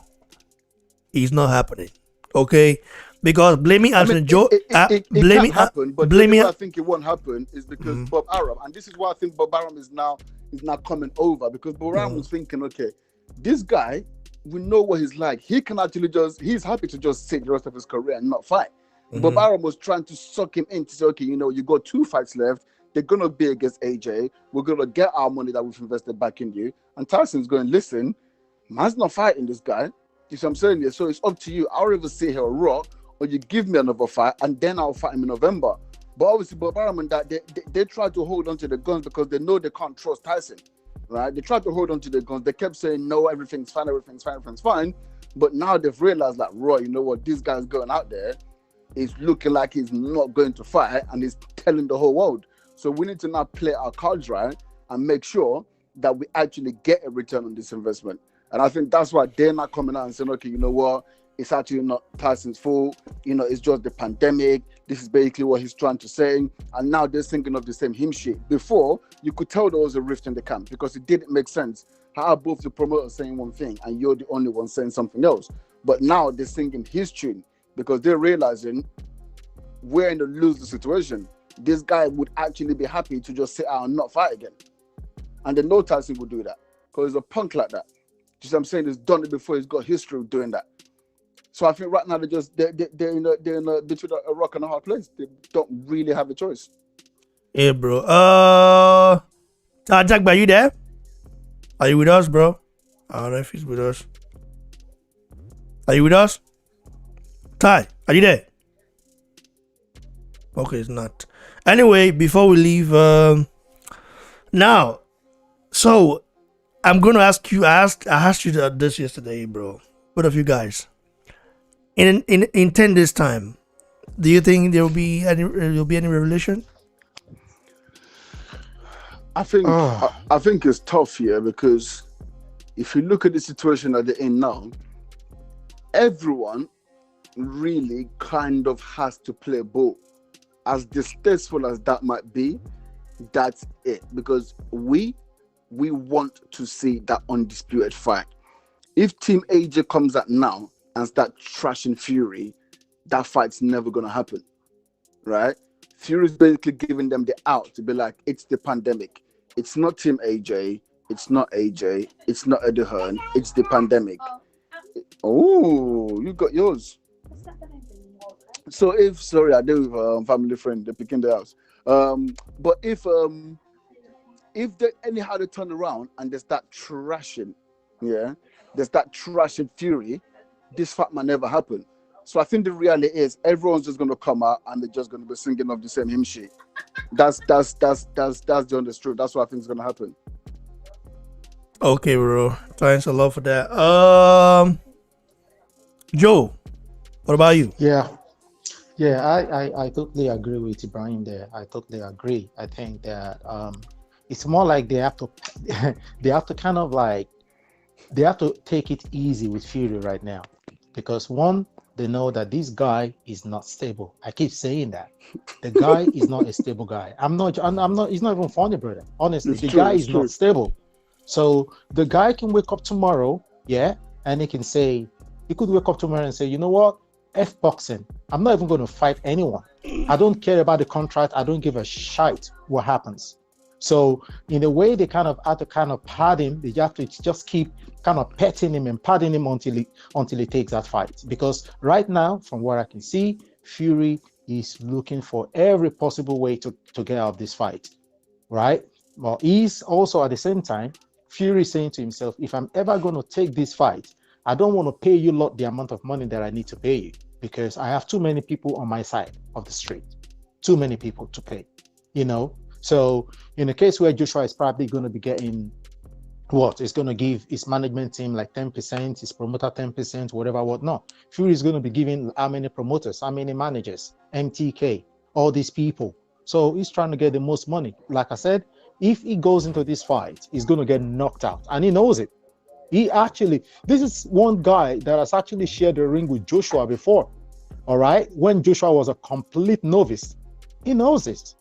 it's not happening. Okay? Because blaming I mean, Anthony Joe, it blaming, can happen, but the blaming, reason why I think it won't happen is because Bob Arum, and this is why I think Bob Arum is now coming over, because Bob Arum was thinking, okay, this guy, we know what he's like. He can actually he's happy to just sit the rest of his career and not fight. Bob Arum was trying to suck him in to say, okay, you got 2 fights left. They're gonna be against AJ. We're gonna get our money that we've invested back in you. And Tyson's going, listen, man's not fighting this guy. You see what I'm saying? Yeah. So it's up to you. I'll either sit here raw, or you give me another fight, and then I'll fight him in November. But obviously, Bob Arum and that they try to hold on to the guns because they know they can't trust Tyson, right? They try to hold on to the guns. They kept saying, no, everything's fine, everything's fine, everything's fine. But now they've realized, like, Roy, you know what? This guy's going out there. He's looking like he's not going to fight, and he's telling the whole world. So we need to now play our cards right and make sure that we actually get a return on this investment. And I think that's why they're not coming out and saying, okay, you know what? It's actually not Tyson's fault. It's just the pandemic. This is basically what he's trying to say. And now they're thinking of the same him shit. Before, you could tell there was a rift in the camp because it didn't make sense. How are both the promoters saying one thing and you're the only one saying something else? But now they're singing his tune because they're realizing we're in a losing situation. This guy would actually be happy to just sit out and not fight again. And they know Tyson would do that because he's a punk like that. Just I'm saying, he's done it before. He's got history of doing that. So I think right now they're in between a rock and a hard place. They don't really have a choice. Yeah, bro. Jack, are you there? Are you with us, bro? I don't know if he's with us. Are you with us? Ty, are you there? Okay, it's not. Anyway, before we leave, now, so I'm gonna ask you. I asked you this yesterday, bro. Both of you guys. In 10 days' time, do you think there will be any revelation? I think it's tough here because if you look at the situation that they're in now, everyone really kind of has to play ball. As distasteful as that might be, that's it. Because we want to see that undisputed fight. If Team AJ comes out now and start trashing Fury, that fight's never going to happen, right? Fury's basically giving them the out to be like, it's the pandemic. It's not Team AJ. It's not AJ. It's not Eddie Hearn. It's the pandemic. Oh, you got yours. So I do with family friend, they're picking the house. But if they anyhow they turn around and they start trashing, Fury, this fight might never happen. So I think the reality is everyone's just gonna come out and they're just gonna be singing of the same hymn shit. That's the honest truth. That's what I think is gonna happen. Okay, bro. Thanks a lot for that. Joe, what about you? Yeah, I totally agree with Ibrahim there. I totally agree. I think that it's more like they have to kind of like they have to take it easy with Fury right now, because one, they know that this guy is not stable. I keep saying that the guy is not a stable guy. I'm not. It's not even funny, brother. Honestly, the guy is not stable. So the guy can wake up tomorrow, and he could wake up tomorrow and say, you know what? F boxing. I'm not even going to fight anyone. I don't care about the contract. I don't give a shit what happens. So in a way, they kind of have to kind of pad him. They have to just keep kind of petting him and padding him until he takes that fight. Because right now, from what I can see, Fury is looking for every possible way to get out of this fight, right? Well, he's also at the same time, Fury saying to himself, if I'm ever going to take this fight, I don't want to pay you the amount of money that I need to pay you, because I have too many people on my side of the street, too many people to pay, So in the case where Joshua is probably going to be getting it's going to give his management team like 10%, his promoter 10%, whatever, whatnot. Fury is going to be giving how many promoters, how many managers, MTK, all these people. So he's trying to get the most money. Like I said, if he goes into this fight, he's going to get knocked out, and he knows it. This is one guy that has actually shared the ring with Joshua before, all right? When Joshua was a complete novice. He knows this.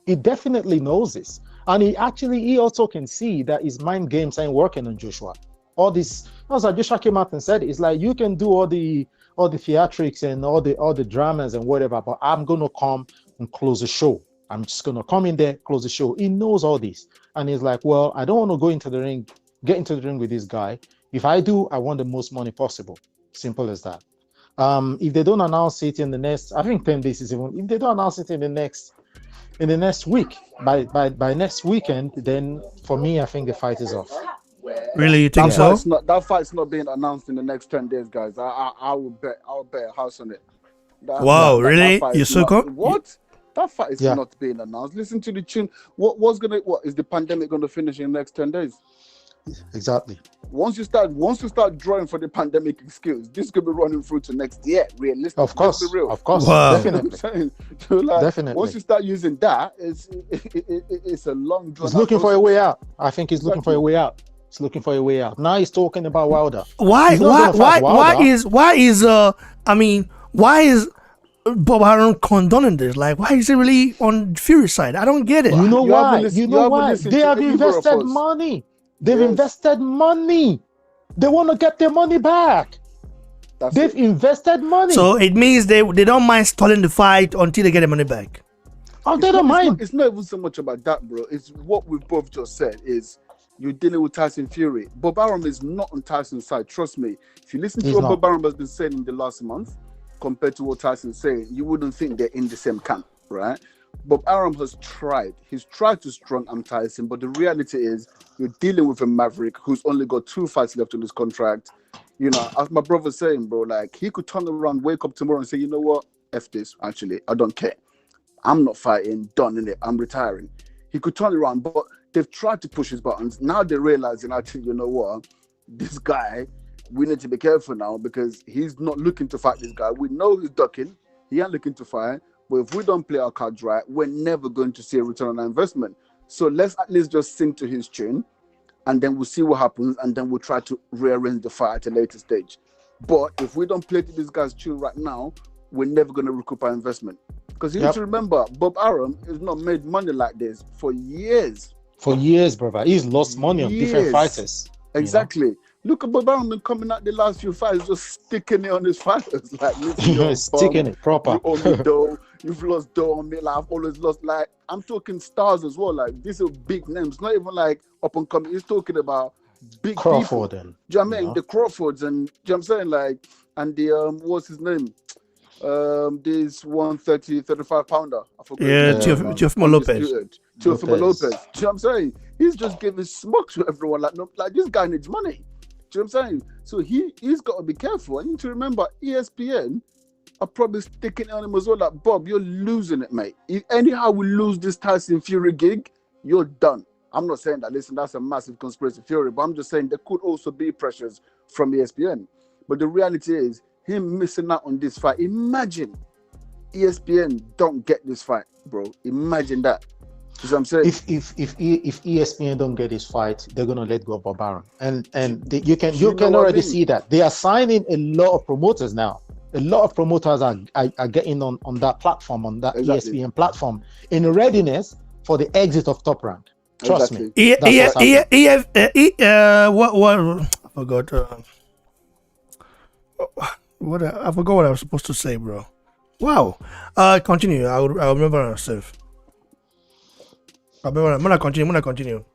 He definitely knows this. And he also can see that his mind games ain't working on Joshua. All this, also Joshua came out and said, it's like you can do all the theatrics and all the dramas and whatever, but I'm gonna come and close the show. I'm just gonna come in there, close the show. He knows all this, and he's like, well, I don't want to get into the ring with this guy. If I do, I want the most money possible. Simple as that. If they don't announce it in the next, I think 10 days is even. If they don't announce it in the next week, by next weekend, then for me, I think the fight is off. Really, you think so? That fight's not being announced in the next 10 days, guys. I will bet a house on it. Wow, really? You're so good? What? That fight is not being announced. Listen to the tune. What is the pandemic gonna finish in the next 10 days? Exactly. Once you start drawing for the pandemic excuse, this could be running through to next year. Realistically, of course, wow. Definitely. So Definitely. Once you start using that, it's a long. He's looking for a way out. I think he's looking for a way out. He's looking for a way out. Now he's talking about Wilder. Why is Bob Arum condoning this? Like, why is he really on Fury's side? I don't get it. You know why? They have either of invested us. money. They've invested money. They want to get their money back. They've invested money. So it means they don't mind stalling the fight until they get their money back. Oh, they don't mind. It's not even so much about that, bro. It's what we've both just said is you're dealing with Tyson Fury. Bob Arum is not on Tyson's side. Trust me. If you listen to what Bob Arum has been saying in the last month compared to what Tyson's saying, you wouldn't think they're in the same camp, right? Bob Arum has tried. He's tried to strong-arm Tyson, but the reality is you're dealing with a maverick who's only got 2 fights left on his contract. You know, as my brother's saying, bro, like he could turn around, wake up tomorrow and say, you know what? F this, actually. I don't care. I'm not fighting, done in it. I'm retiring. He could turn around, but they've tried to push his buttons. Now they're realizing, actually, you know what? This guy, we need to be careful now because he's not looking to fight this guy. We know he's ducking. He ain't looking to fight. But if we don't play our cards right, we're never going to see a return on our investment. So let's at least just sing to his tune, and then we'll see what happens, and then we'll try to rearrange the fight at a later stage. But if we don't play to this guy's tune right now, we're never going to recoup our investment. Because you need to remember, Bob Arum has not made money like this for years. For years, brother. He's lost money on different fighters. Exactly. You know? Look at Bob Arum coming out the last few fights, just sticking it on his fighters. Like, sticking it proper. You owe me dough. You've lost dough on me. Like, I've always lost. Like, I'm talking stars as well. Like, these are big names. Not even like up and coming. He's talking about big Crawford people. and, do you know what I mean? The Crawfords and, do you know what I'm saying? Like, and the, what's his name? This 130, 35 pounder. I forgot. Yeah, Teofimo Lopez. Teofimo Lopez. Do you know what I'm saying? He's just giving smoke to everyone. Like this guy needs money. Do you know what I'm saying? So he's got to be careful. I need to remember ESPN are probably sticking on him as well. Like, Bob, you're losing it, mate. If anyhow we lose this Tyson Fury gig, you're done. I'm not saying that, listen, that's a massive conspiracy theory, but I'm just saying there could also be pressures from ESPN. But the reality is, him missing out on this fight. Imagine ESPN don't get this fight, bro. Imagine that. You know what I'm saying? If ESPN don't get this fight, they're gonna let go of Bob Arum, and you can already see that they are signing a lot of promoters now. A lot of promoters are getting on that platform, on that ESPN platform, in readiness for the exit of Top Rank. Trust me. What I forgot. I forgot what I was supposed to say, bro. Wow. Continue. I'll remember myself. I'm gonna continue.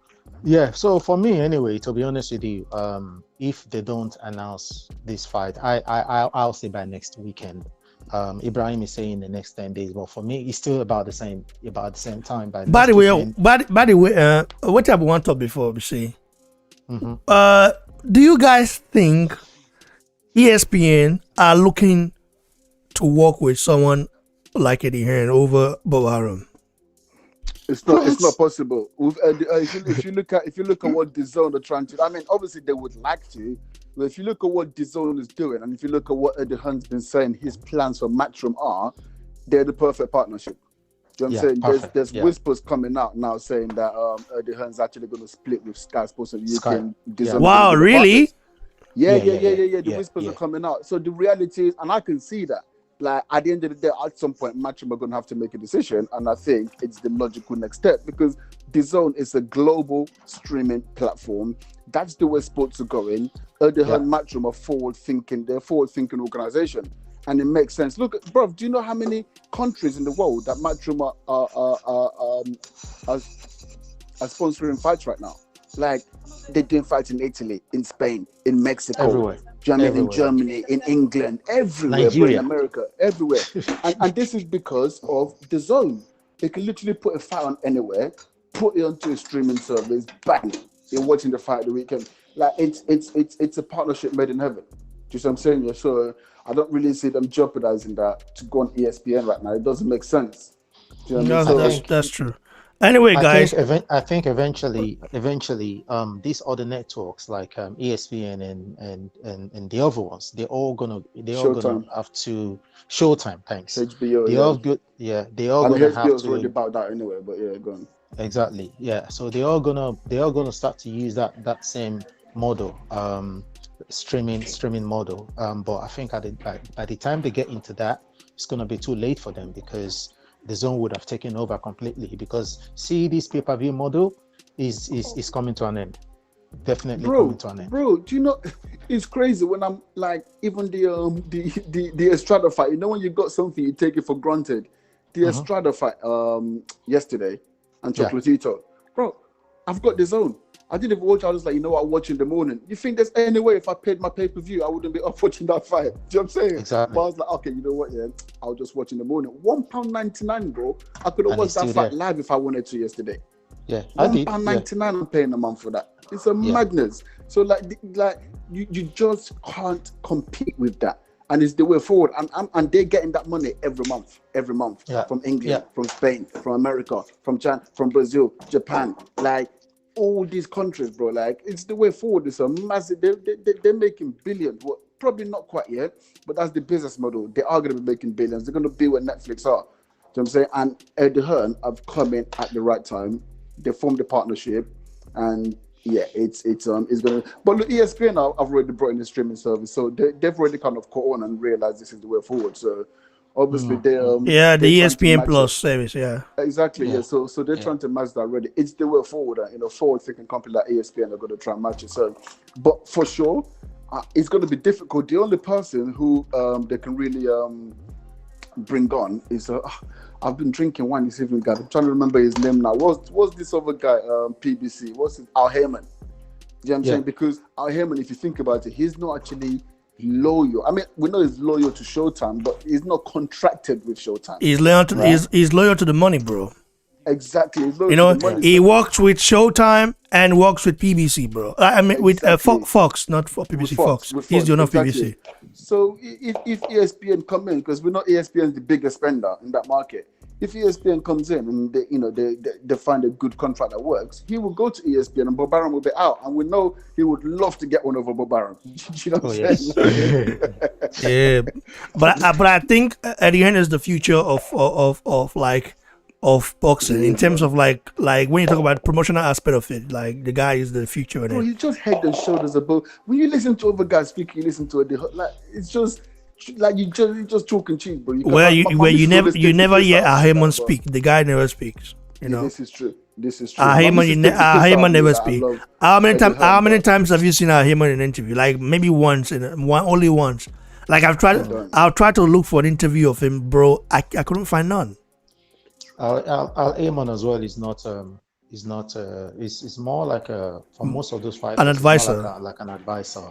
Yeah. So for me, anyway, to be honest with you, if they don't announce this fight, I'll say by next weekend. Ibrahim is saying the next 10 days, but for me, it's still about the same time. By the way, what I've wanted before, we see. Do you guys think ESPN are looking to work with someone like Eddie Hearn over Bob Arum? It's not possible. If you look at what DAZN are trying to, I mean, obviously they would like to, but if you look at what DAZN is doing, and if you look at what Eddie Hearn's been saying, his plans for Matchroom are, they're the perfect partnership. Do you know what I'm saying? There's whispers coming out now saying that Eddie Hearn's actually going to split with Sky Sports and UK. And DAZN. Wow, really? Yeah. The whispers are coming out. So the reality is, and I can see that. like at the end of the day, at some point, Matchroom are going to have to make a decision, and I think it's the logical next step because DAZN is a global streaming platform. That's the way sports are going. And Matchroom are forward-thinking. They're a forward-thinking organization, and it makes sense. Look, bro, do you know how many countries in the world that Matchroom are sponsoring fights right now? Like they're doing fights in Italy, in Spain, in Mexico, Everywhere. in Germany, in England, everywhere, Nigeria. bro, in America, everywhere. and this is because of DAZN. They can literally put a fight on anywhere, put it onto a streaming service, bang, you're watching the fight the weekend. Like it's a partnership made in heaven. Do you see what I'm saying? Yeah. So I don't really see them jeopardizing that to go on ESPN right now. It doesn't make sense. Do you know what I mean? That's true. Anyway, guys, I think eventually, these other networks like ESPN and the other ones, they're all gonna have to Showtime. Thanks. HBO. They all good. Yeah, they all gonna have HBO's to. already about that anyway. But yeah, go on. Exactly. Yeah. So they're all gonna start to use that same model, streaming model. But I think by the time they get into that, it's gonna be too late for them because DAZN would have taken over completely. Because see, this pay-per-view model is coming to an end. Definitely coming to an end. Bro, do you know? It's crazy when I'm like even the Estrada fight. You know when you got something, you take it for granted. The Estrada fight yesterday. And Chocolatito. Bro, I've got DAZN. I didn't even watch. I was like, you know what, I'll watch in the morning. You think there's any way if I paid my pay-per-view, I wouldn't be up watching that fight? Do you know what I'm saying? Exactly. But I was like, okay, you know what, yeah, I'll just watch in the morning. £1.99, bro. I could have watched that fight live if I wanted to yesterday. Yeah, £1.99 I'm paying a month for that. It's a madness. So like you just can't compete with that. And it's the way forward. And they're getting that money every month. From England, from Spain, from America, from China, from Brazil, Japan, like all these countries, bro. Like it's the way forward. It's a massive. They're making billions. Well, probably not quite yet, but that's the business model. They are going to be making billions. They're going to be where Netflix are. Do you know what I'm saying? And Eddie Hearn have come in at the right time. They formed a partnership, and yeah, it's gonna. But look, ESPN I've already brought in the streaming service, so they've already kind of caught on and realized this is the way forward. So obviously the ESPN Plus service, exactly, yeah. So they're trying to match that already. It's the way forward, and forward-thinking company like ESPN are going to try and match it. So, but for sure, it's going to be difficult. The only person who they can really bring on is I've been drinking wine this evening, guys. I'm trying to remember his name now. What's this other guy? PBC. What's his? Al Heyman. You know what I'm saying? Because Al Heyman, if you think about it, he's not actually loyal. I mean, we know he's loyal to Showtime, but he's not contracted with Showtime. He's loyal to he's loyal to the money, bro. Exactly. He's loyal to the money. He works with Showtime and works with PBC, bro. I mean, with Fox, not for PBC. Fox. He's the owner of PBC. So if ESPN come in, because we know ESPN is the biggest spender in that market. If ESPN comes in and they find a good contract that works, he will go to ESPN and Bob Arum will be out, and we know he would love to get one over Bob Arum. You know what I'm saying? Yeah, but I think at the end is the future of boxing in terms of like when you talk about promotional aspect of it, like the guy is the future. Bro, he's just head and shoulders above. When you listen to other guys speak, you listen to it, like it's just. Like you just chalk and cheese, bro. You never hear Al Heyman speak. The guy never speaks. You know. This is true. Al Heyman never speaks. How many times have you seen Al Heyman in an interview? Like maybe only once. Like I've tried to look for an interview of him, bro. I couldn't find none. Al Heyman as well is not. It's more like for most of those fighters, an advisor, like an advisor.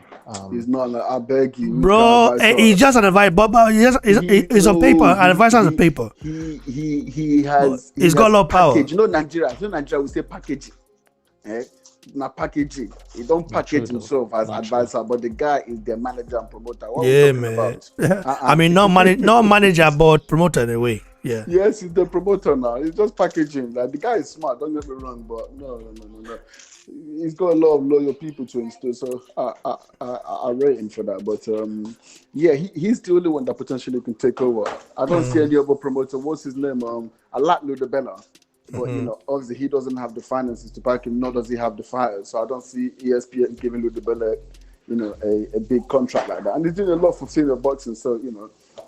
He's not like, I beg you, bro. He's just an advisor, but he's on paper. An advisor has a paper. He has. He's got a lot of power. You know Nigeria we say packaging. Not packaging. He don't package himself as advisor, but the guy is the manager and promoter. What are we talking about? I mean, not manager, but promoter in a way. Yeah. Yes, he's the promoter now. He's just packaging. Like the guy is smart. Don't get me wrong, but no. He's got a lot of loyal people to him still, so I rate him for that. But yeah, he's the only one that potentially can take over. I don't see any other promoter. What's his name? I like Ludabella, but obviously he doesn't have the finances to back him. Nor does he have the fighters. So I don't see ESPN giving Ludabella, a big contract like that. And he's doing a lot for female boxing. So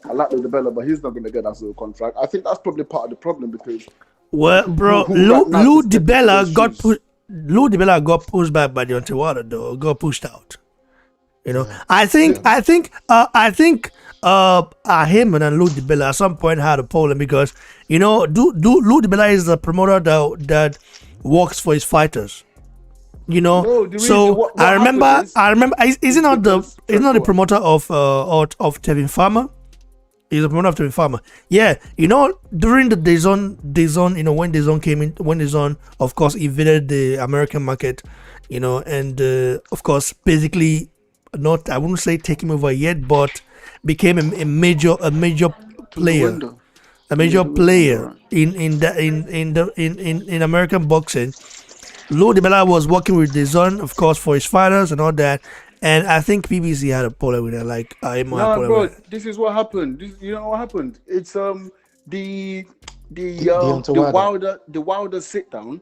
I like the developer, but he's not going to get that sort of contract. I think that's probably part of the problem because Well, bro, who right now Lou to step into DiBella those got shoes? Lou DiBella got pushed back by Deontay Wilder, though. Got pushed out. You know, Yeah. I think Heyman and Lou DiBella at some point had a problem because Lou DiBella is the promoter that works for his fighters. You know, No, the reason so what I happened remember. Is he not because- the go on. promoter of Tevin Farmer? He's a promoter of Tevin Farmer. Yeah, during the DAZN, when DAZN, of course, invaded the American market, and of course, basically, not, I wouldn't say taking over yet, but became a major player, window. a major Yeah, the window, player right. in American boxing. Lou DiBella was working with DAZN, of course, for his fighters and all that. And I think PBC had a problem with that. Like, I had a No, problem bro, with it. this is what happened. You know what happened? It's the Deontay Wilder sit down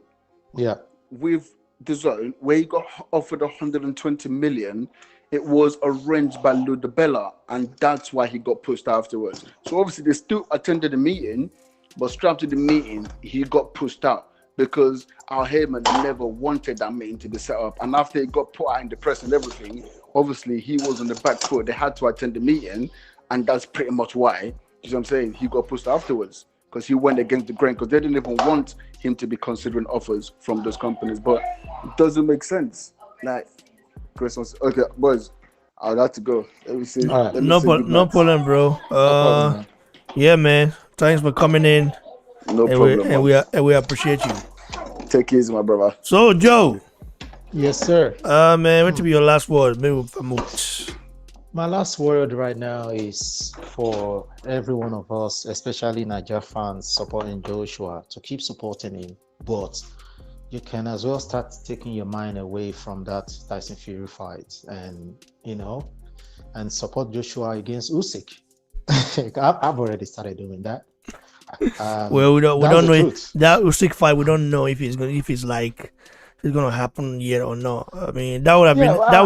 Yeah. with the zone where he got offered 120 million. It was arranged by Lou DiBella, and that's why he got pushed afterwards. So obviously they still attended the meeting, but straight after the meeting he got pushed out because Al Heyman never wanted that meeting to be set up. And after it got put out in the press and everything, obviously he was on the back foot. They had to attend the meeting, and that's pretty much why. You know what I'm saying? He got pushed afterwards because he went against the grain because they didn't even want him to be considering offers from those companies. But it doesn't make sense. Like, Christmas. Okay, boys, I'll have to go. Let me see. All right. Let me No, say good night. problem, bro. No problem, man. Yeah, man. Thanks for coming in, No and problem. we appreciate you. Take it easy, my brother. So, Joe, Yes, sir. man, what to be your last word? Maybe we'll promote. My last word right now is for every one of us, especially Niger fans supporting Joshua, to keep supporting him. But you can as well start taking your mind away from that Tyson Fury fight, and and support Joshua against Usyk. I've already started doing that. Well, we don't that's know the if truth. that Usyk fight. We don't know if it's gonna happen yet or not. I mean, that would have Yeah, that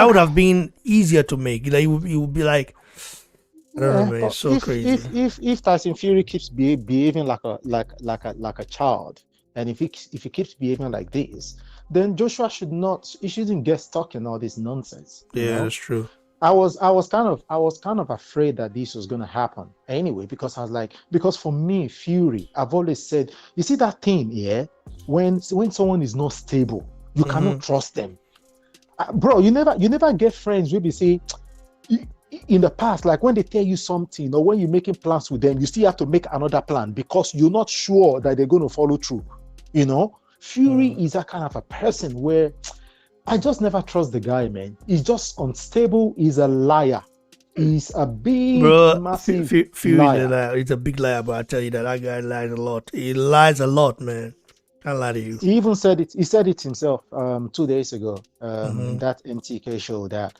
would have been easier to make. Like, you would be like, I don't know, man. but It's so crazy. If Tyson Fury keeps behaving like a child, and if he keeps behaving like this, then Joshua shouldn't get stuck in all this nonsense. Yeah, that's true. I was kind of afraid that this was gonna happen anyway, because I was like, because for me, Fury, I've always said, you see that thing, yeah, when someone is not stable, you cannot trust them. Bro, you never get friends where they say, in the past, like when they tell you something or when you're making plans with them, you still have to make another plan because you're not sure that they're going to follow through. Fury is that kind of a person where I just never trust the guy, man. He's just unstable. He's a liar. He's a big, massive Fury liar. is a liar. He's a big liar, but I tell you that guy lies a lot. He lies a lot, man. Can't lie to you. He even said it. He said it himself 2 days ago in that MTK show that,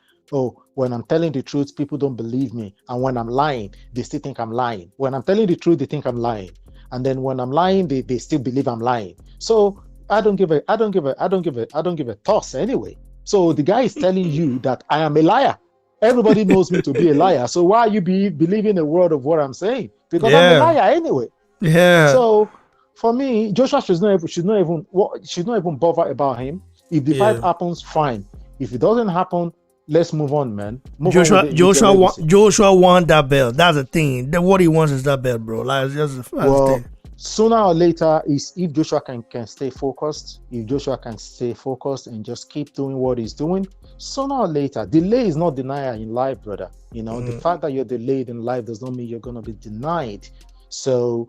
when I'm telling the truth, people don't believe me, and when I'm lying, they still think I'm lying. When I'm telling the truth, they think I'm lying, and then when I'm lying, they still believe I'm lying. So I don't give a toss anyway. So the guy is telling you that I am a liar. Everybody knows me to be a liar. So why are you believing a word of what I'm saying? Because I'm a liar anyway. Yeah. So for me, Joshua should not even bother about him. If the fight happens, fine. If it doesn't happen, let's move on, man. Joshua won that belt. That's the thing. What he wants is that belt, bro. Like, that's the thing. Sooner or later, if Joshua can stay focused, and just keep doing what he's doing, sooner or later, delay is not denial in life, brother. The fact that you're delayed in life does not mean you're going to be denied. So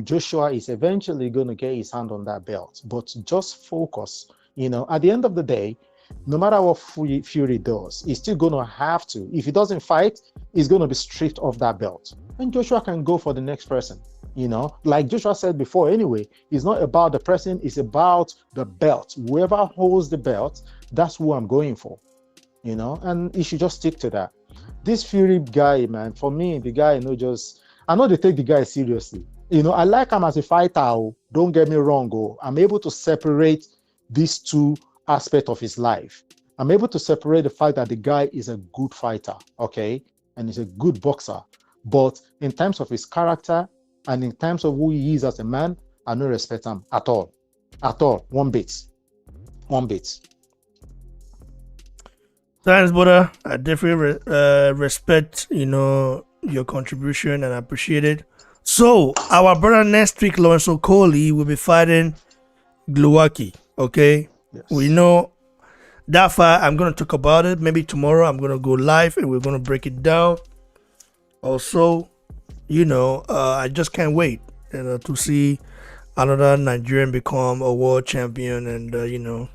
Joshua is eventually going to get his hand on that belt, but just focus. At the end of the day, no matter what Fury does, he's still going to have to. If he doesn't fight, he's going to be stripped of that belt. And Joshua can go for the next person. Like Joshua said before, anyway, it's not about the person, it's about the belt. Whoever holds the belt, that's who I'm going for. And he should just stick to that. This Fury guy, man, for me, the guy, I know they take the guy seriously. I like him as a fighter. Don't get me wrong. I'm able to separate these two aspects of his life. I'm able to separate the fact that the guy is a good fighter, okay, and he's a good boxer. But in terms of his character and in terms of who he is as a man, I don't respect him at all. At all. One bit. One bit. Thanks, brother. I definitely respect, your contribution and appreciate it. So, our brother next week, Lawrence Okoli, will be fighting Glowacki. Okay, Yes. we know that fight. I'm gonna talk about it. Maybe tomorrow I'm gonna go live and we're gonna break it down. Also, I just can't wait, to see another Nigerian become a world champion and and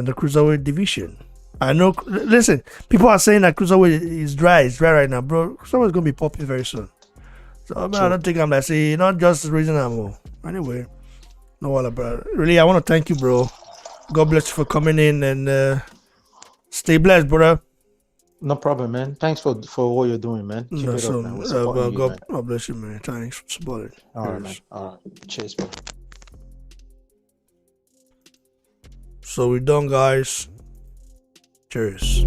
the cruiserweight division. I know. Listen, people are saying that cruiserweight is dry. It's dry right now, bro. Cruiserweight is gonna be popping very soon. So I don't think I'm like say not just raising ammo. Anyway, no all about it. Really, I want to thank you, bro. God bless you for coming in and stay blessed, brother. No problem, man. Thanks for what you're doing, man. Keep No, it so, up, man. We're supporting you, man. God bless you, man. Thanks for supporting. All right, man. All right. Cheers, bro. So we're done, guys. Cheers.